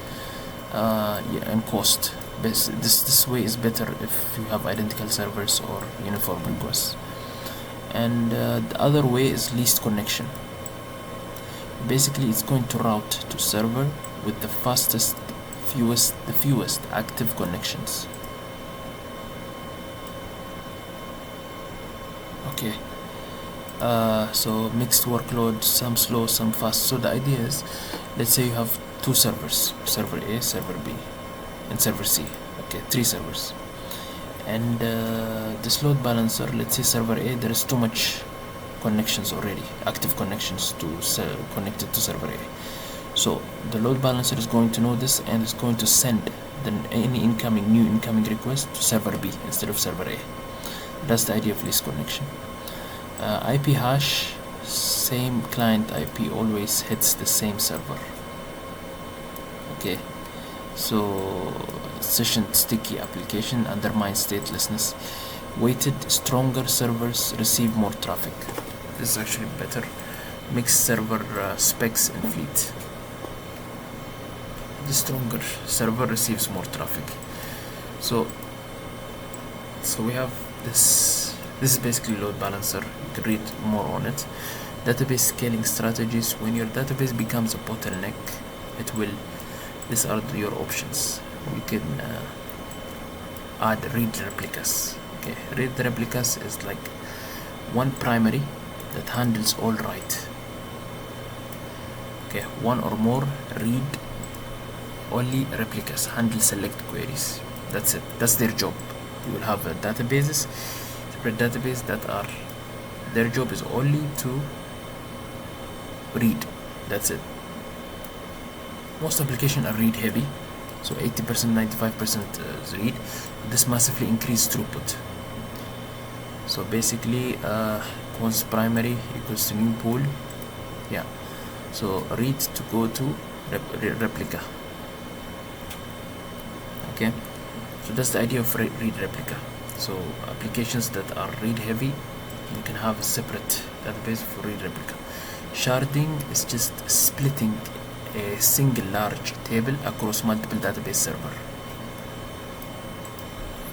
and cost. This way is better if you have identical servers or uniform requests. And the other way is least connection. Basically it's going to route to server with the fewest active connections. Okay, so mixed workload, some slow, some fast. So the idea is, let's say you have two servers, server A, server B, and server C. Okay, three servers. And this load balancer, let's say server A, there is too much connections already, active connections connected to server A. So the load balancer is going to know this and is going to send any new incoming request to server B instead of server A. That's the idea of least connection. IP hash, same client IP always hits the same server. Okay, so session sticky application undermines statelessness. Weighted stronger servers receive more traffic. This is actually better. Mixed server specs and fleet. The stronger server receives more traffic. So we have this. This is basically load balancer. You can read more on it. Database scaling strategies. When your database becomes a bottleneck, these are your options. You can add read replicas. Okay, read replicas is like one primary that handles all write. Okay, one or more read only replicas handle select queries. That's it. That's their job. You will have databases, separate database that are their job is only to read. That's it. Most applications are read heavy, so 80%, 95% is read. This massively increased throughput. So basically, once primary equals to new pool, yeah. So read to go to replica. Okay, so that's the idea of read replica. So applications that are read heavy, you can have a separate database for read replica. Sharding is just splitting a single large table across multiple database server.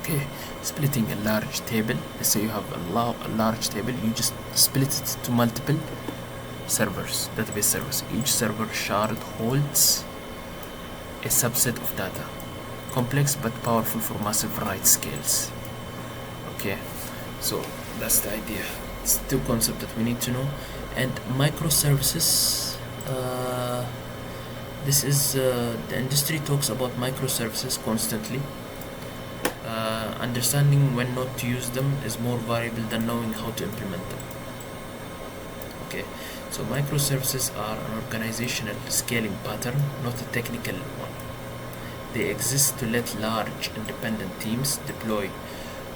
Okay, splitting a large table. Let's say you have a large table, you just split it to multiple servers, database servers. Each server shard holds a subset of data. Complex but powerful for massive write scales. Okay, so that's the idea. It's two concepts that we need to know. And microservices, this is the industry talks about microservices constantly. Understanding when not to use them is more valuable than knowing how to implement them. Okay, so microservices are an organizational scaling pattern, not a technical one. They exist to let large independent teams deploy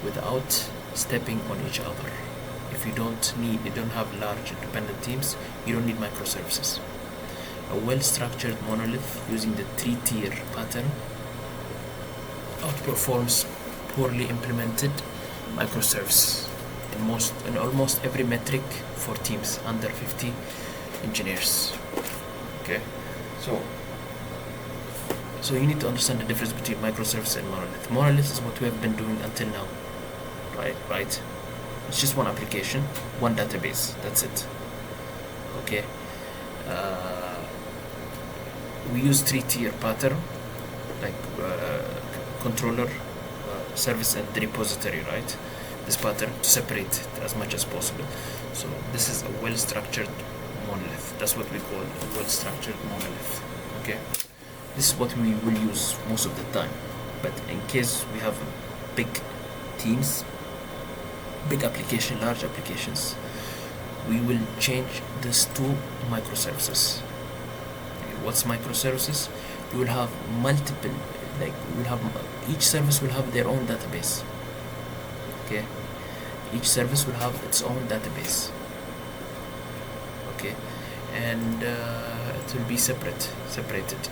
without stepping on each other. If you don't have large independent teams, you don't need microservices. A well-structured monolith using the 3-tier pattern outperforms poorly implemented microservices in almost every metric for teams under 50 engineers. Okay, so you need to understand the difference between microservice and monolith. Monolith is what we have been doing until now, right? It's just one application, one database, that's it. Okay, we use 3-tier pattern, like controller, service, and repository, right? This pattern to separate it as much as possible. So this is a well-structured monolith. That's what we call a well-structured monolith. Okay, this is what we will use most of the time. But in case we have big teams, big application, large applications, we will change this to microservices. Okay, what's microservices? You will have multiple, each service will have their own database. Okay, each service will have its own database. Okay, and it will be separated.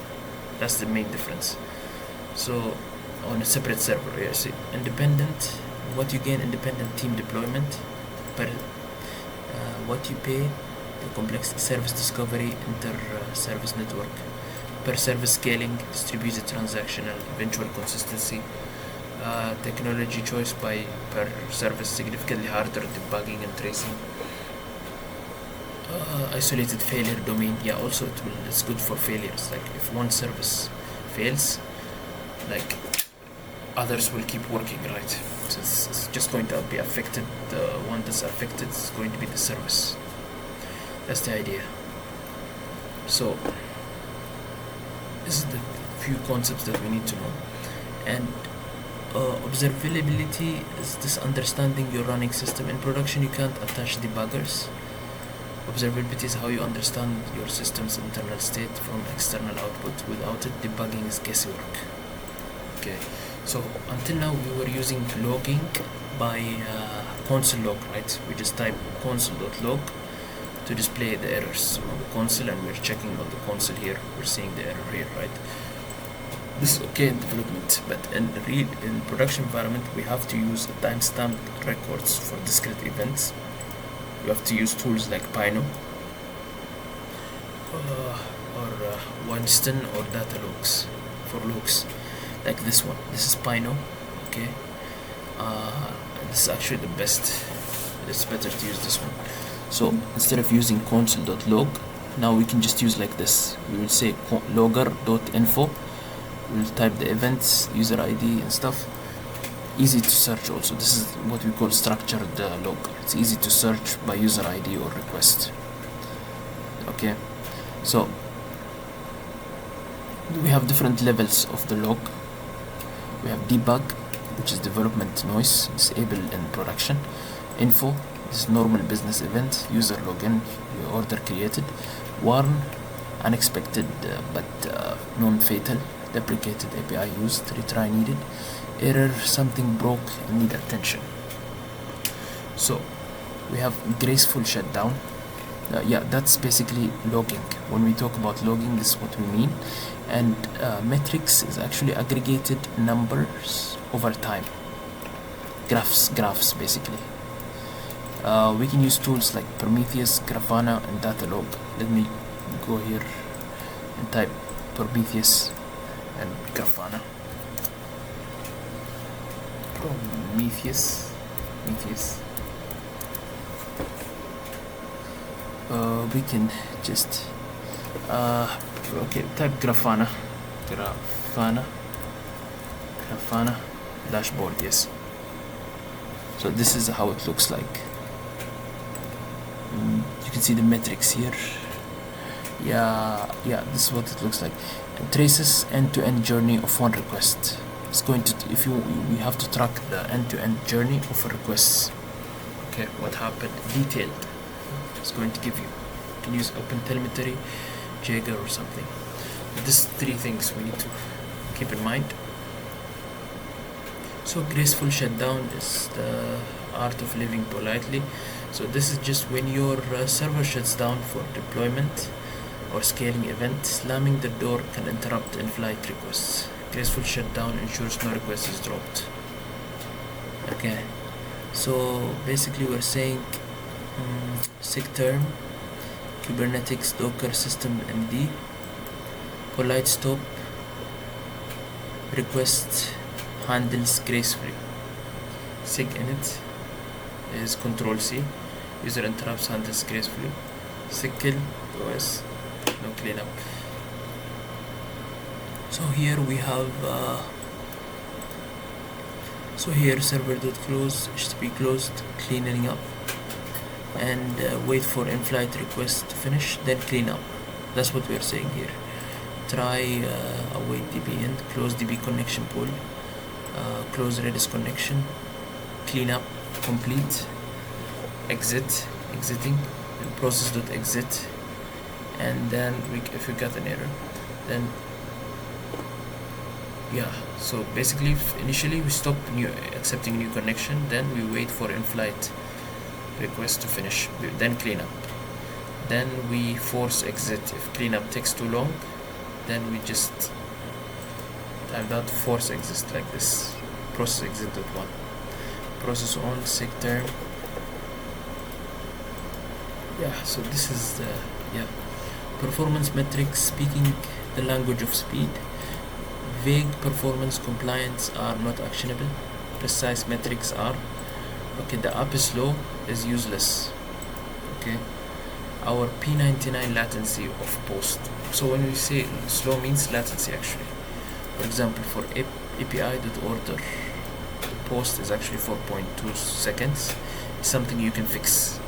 That's the main difference. So on a separate server, you see, independent. What you gain independent team deployment, per what you pay, the complexity, service discovery, inter-service network, per service scaling, distributed transactional, eventual consistency, technology choice by per service, significantly harder debugging and tracing, Isolated failure domain. Yeah, also it's good for failures. Like if one service fails, like others will keep working, right? So it's just going to be affected. The one that's affected is going to be the service. That's the idea. So this is the few concepts that we need to know. And observability is this understanding your running system. In production, you can't attach debuggers. Observability is how you understand your system's internal state from external output. Without it, debugging is guesswork. Okay, so until now we were using logging by console log, right? We just type console.log to display the errors on the console, and we're checking on the console here. We're seeing the error here, right? This is okay in development, but in production environment, we have to use timestamp records for discrete events. We have to use tools like Pino or Winston or data logs for logs, like this one. This is Pino, okay. This is actually the best. It's better to use this one. So instead of using console.log, now we can just use like this. We will say logger.info. We'll type the events, user ID and stuff. Easy to search also. This is what we call structured log. It's easy to search by user ID or request. Okay, so we have different levels of the log. We have debug, which is development noise, disable in production. Info, this is normal business event. User login, order created. Warn, unexpected but non-fatal. Deprecated API used, retry needed. Error, something broke and need attention. So we have graceful shutdown. Yeah, that's basically logging. When we talk about logging, this is what we mean. And metrics is actually aggregated numbers over time. Graphs basically. We can use tools like Prometheus, Grafana, and Datalog. Let me go here and type Prometheus and Grafana. Prometheus. We can just okay, type Grafana dashboard. Yes. So this is how it looks like. You can see the metrics here. Yeah, this is what it looks like. It traces end-to-end journey of one request. It's going to, we have to track the end-to-end journey of a request. Okay, what happened? Detailed. It's going to give you. You can use OpenTelemetry, Jaeger or something. But these three things we need to keep in mind. So graceful shutdown is the art of living politely. So this is just when your server shuts down for deployment or scaling event. Slamming the door can interrupt in-flight requests. Graceful shutdown ensures no request is dropped. Okay, so basically we're saying SIG-term, Kubernetes Docker system MD, polite stop, request handles gracefully. SIG init is Control C, user interrupts handles gracefully. SIG kill OS, no cleanup. So here we have so here server.close, HTTP closed, cleaning up, and wait for in-flight request to finish, then clean up. That's what we are saying here. Try await DB end, close DB connection pool, close Redis connection, clean up, complete, exiting, and process.exit, and then if we got an error, then yeah. So basically initially we stop accepting new connection, then we wait for in-flight request to finish, then clean up, then we force exit. If cleanup takes too long, then we just type that force exit like this, process exit.1, process on SIG-term. Yeah, so this is the performance metrics, speaking the language of speed. Vague performance compliance are not actionable. Precise metrics are. Okay, the app is slow is useless. Okay, our P99 latency of post. So when we say slow means latency actually. For example, for API.order, post is actually 4.2 seconds. It's something you can fix.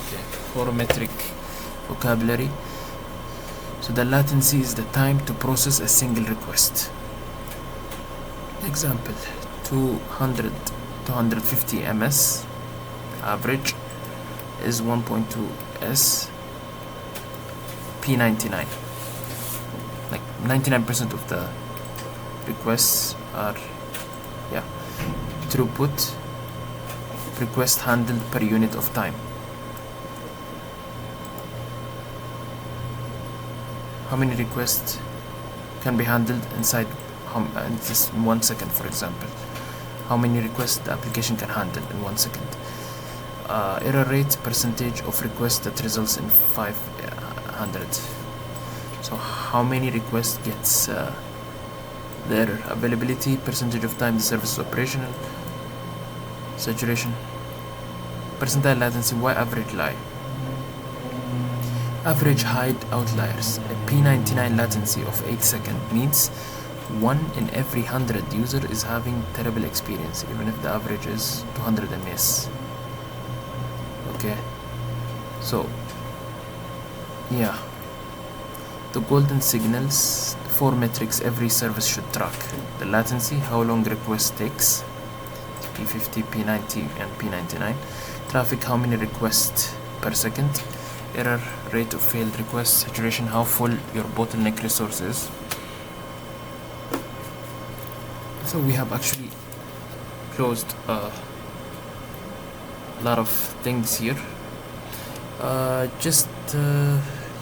Okay, parametric vocabulary. So the latency is the time to process a single request. Example, 250 ms average is 1.2 s P99. Like 99% of the requests are throughput request handled per unit of time. How many requests can be handled inside just 1 second, for example? How many requests the application can handle in 1 second? Error rate, percentage of requests that results in 500. So how many requests gets the error? Availability, percentage of time the service is operational, saturation, percentile latency. Why average lie? Average hide outliers. A P99 latency of 8 seconds means 1 in every 100 user is having terrible experience, even if the average is 200 ms. Okay, so yeah, the golden signals, 4 metrics every service should track: the latency, how long request takes, P50, P90 and P99; traffic, how many requests per second; error rate of failed requests; saturation, how full your bottleneck resource is. So we have actually closed a lot of things here.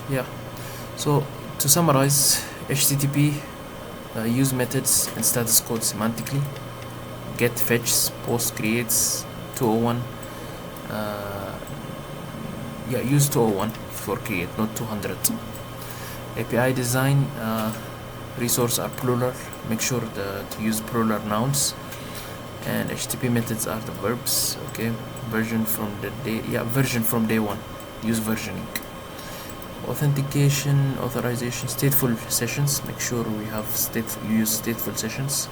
Yeah, so to summarize, HTTP use methods and status code semantically. Get fetches, post creates, 201. Use 201 for create, not 200. API design, resource are plural, make sure to use plural nouns, and HTTP methods are the verbs. Okay, version from day one, use versioning. Authentication, authorization, stateful sessions, make sure we have use stateful sessions.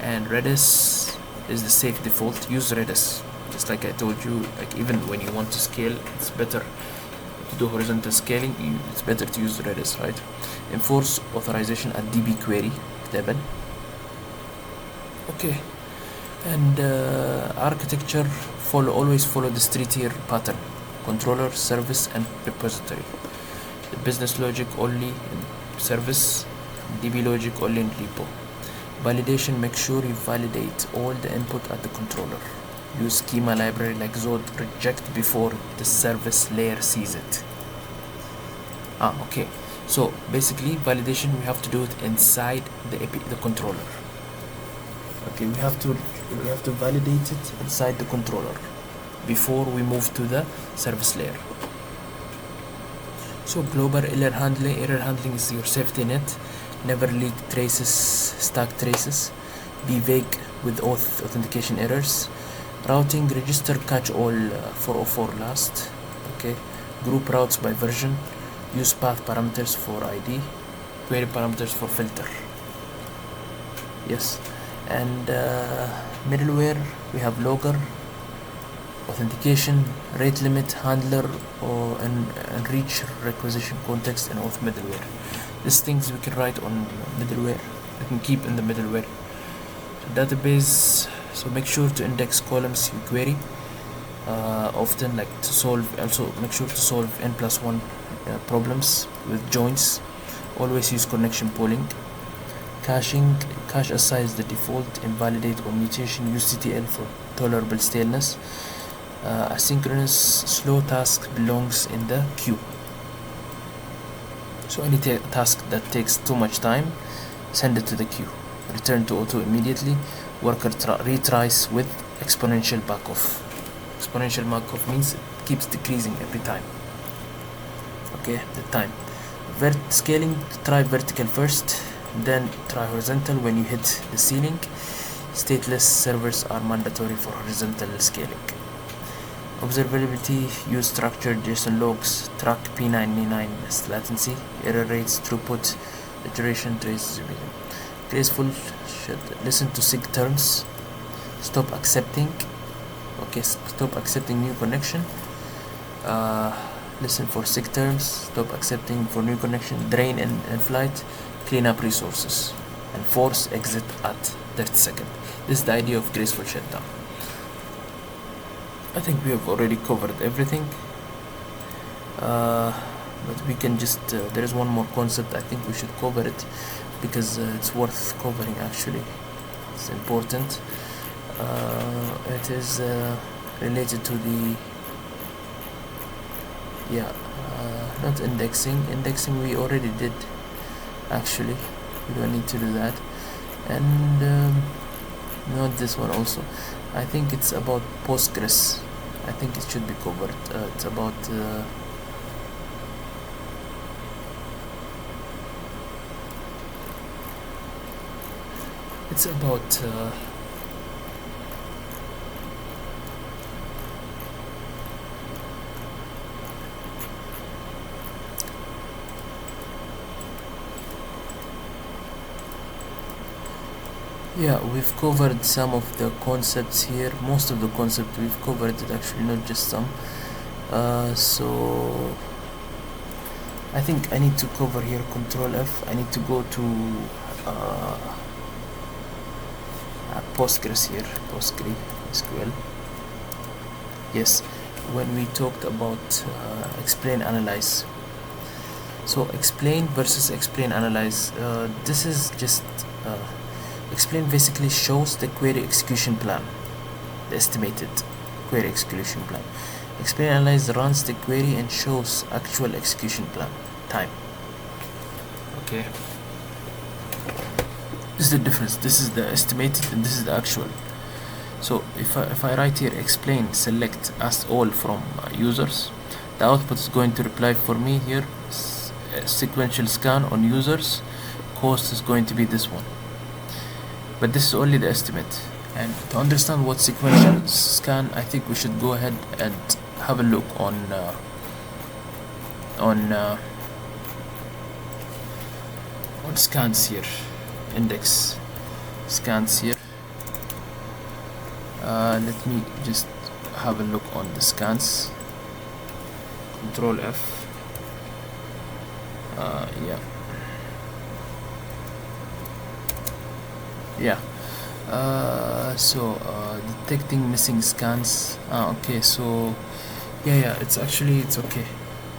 And Redis is the safe default, use Redis. Just like I told you, like even when you want to scale, it's better to do horizontal scaling, it's better to use Redis, right? Enforce authorization at DB query level. Okay, and architecture, always follow the 3-tier pattern: controller, service and repository. The business logic only in service, DB logic only in repo. Validation, make sure you validate all the input at the controller. Use schema library like Zod, reject before the service layer sees it. Okay, so basically validation, we have to do it inside the controller. Okay, we have to validate it inside the controller before we move to the service layer. So global error handling is your safety net. Never leak traces, stack traces. Be vague with authentication errors. Routing, register catch all 404 last. Okay, group routes by version. Use path parameters for ID, query parameters for filter. Yes, and middleware, we have logger, authentication, rate limit, handler, and reach requisition context, and auth middleware. These things we can write on middleware, we can keep in the middleware. So database, so make sure to index columns you query often, like to solve, also make sure to solve N+1 problems with joins. Always use connection polling. Caching, cache assigns the default, invalidate or mutation, use CTL for tolerable staleness. Asynchronous, slow task belongs in the queue. So any task that takes too much time, send it to the queue. Return to auto immediately. Worker retries with exponential backoff. Exponential backoff means it keeps decreasing every time. Okay, the time. Scaling, try vertical first, then try horizontal when you hit the ceiling. Stateless servers are mandatory for horizontal scaling. Observability, use structured JSON logs, track P99 latency, error rates, throughput, iteration, traceability. Graceful should listen to sig terms, stop accepting. Okay, stop accepting new connection. Listen for sig terms, stop accepting for new connection, drain and flight, clean up resources, and force exit at 30 seconds. This is the idea of graceful shutdown. I think we have already covered everything, but we can just there is one more concept I think we should cover it because it's worth covering actually. It's important. It is related to the not indexing. Indexing we already did actually, we don't need to do that. And not this one also. I think it's about Postgres. I think it should be covered. It's about we've covered some of the concepts here. Most of the concepts we've covered it actually, not just some. So I think I need to cover here Control F. I need to go to Postgres here, PostgreSQL. Yes, when we talked about explain, analyze. So explain versus explain, analyze. This is just explain basically shows the query execution plan, the estimated query execution plan. Explain, analyze runs the query and shows actual execution plan time. Okay, this is the difference. This is the estimated and this is the actual. So if I write here explain, select as all from users, the output is going to reply for me here sequential scan on users, cost is going to be this one. But this is only the estimate. And to understand what sequential scan, I think we should go ahead and have a look on scans here, index scans here. Let me just have a look on the scans. Control F. Detecting missing scans. Okay, so it's okay,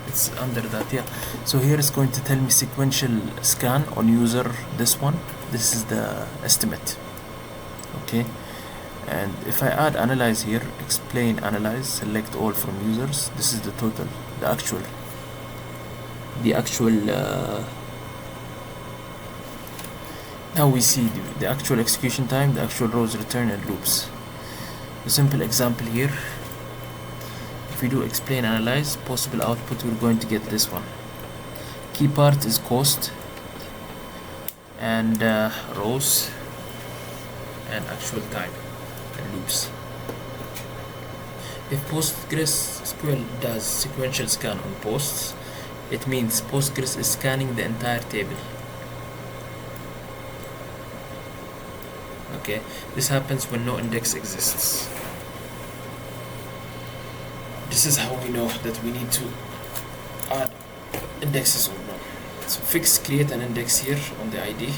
it's under that. So here it's going to tell me sequential scan on user, this one, this is the estimate. Okay, and if I add analyze here, explain, analyze, select all from users, this is the total, the actual now we see the actual execution time, the actual rows, return, and loops. A simple example here, if we do explain, analyze, possible output, we're going to get this one. Key part is cost and rows and actual time and loops. If PostgreSQL does sequential scan on posts, it means Postgres is scanning the entire table. Okay, this happens when no index exists. This is how we know that we need to add indexes or not. So create an index here on the ID.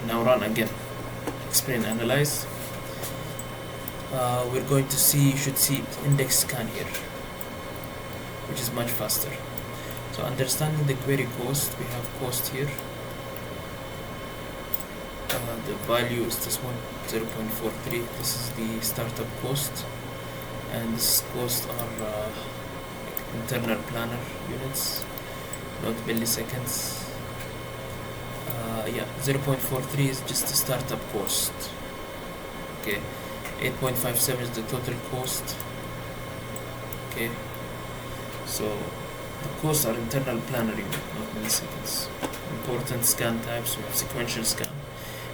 Now run again. Explain, analyze. We're going to see, you should see index scan here, which is much faster. So understanding the query cost, we have cost here. The value is this one, 0.43. This is the startup cost, and this cost are internal planner units, not milliseconds. 0.43 is just the startup cost. Okay, 8.57 is the total cost. Okay, so the costs are internal planner unit, not milliseconds. Important scan types, we have sequential scan,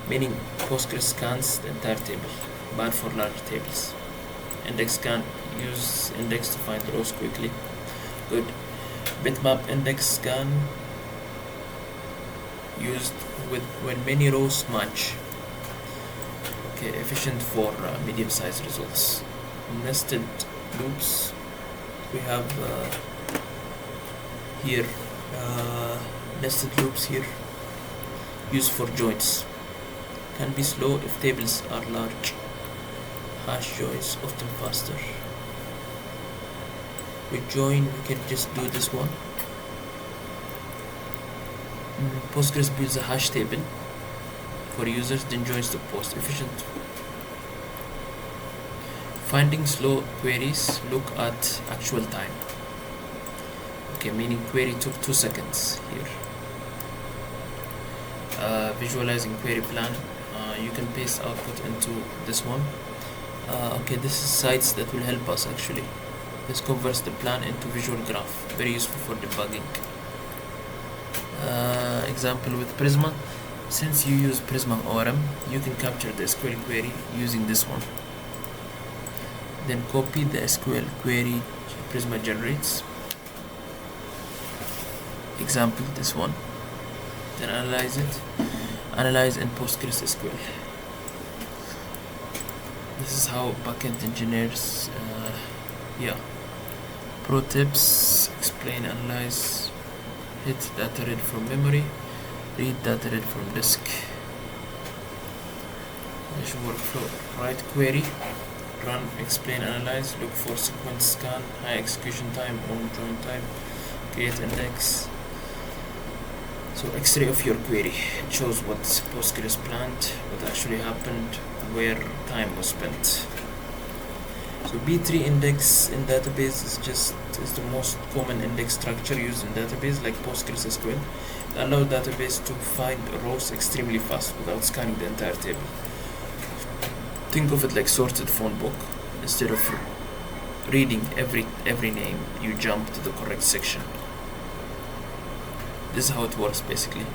meaning Postgres scans the entire table, bad for large tables. Index scan, use index to find rows quickly. Good. Bitmap index scan used with when many rows match. Okay, efficient for medium-sized results. Nested loops. We have here nested loops here. Used for joins. Can be slow if tables are large. Hash joins often faster. With join, we can just do this one. Postgres builds a hash table for users, then joins the post. Efficient. Finding slow queries, look at actual time. Okay, meaning query took 2 seconds here. Visualizing query plan. You can paste output into this one. Okay, this is sites that will help us actually. This converts the plan into visual graph. Very useful for debugging. Example with Prisma. Since you use Prisma ORM, you can capture the SQL query using this one. Then copy the SQL query Prisma generates. Example, this one. Then analyze it. Analyze in Postgres SQL. This is how backend engineers, Pro tips: explain, analyze, hit data read from memory, read data read from disk. Initial workflow: write query, run, explain, analyze, look for sequence scan, high execution time, on join time, create index. So X-ray of your query. It shows what Postgres planned, what actually happened, where time was spent. So B3 index in database is the most common index structure used in database like Postgres SQL. It allows database to find rows extremely fast without scanning the entire table. Think of it like sorted phone book. Instead of reading every name, you jump to the correct section. This is how it works basically.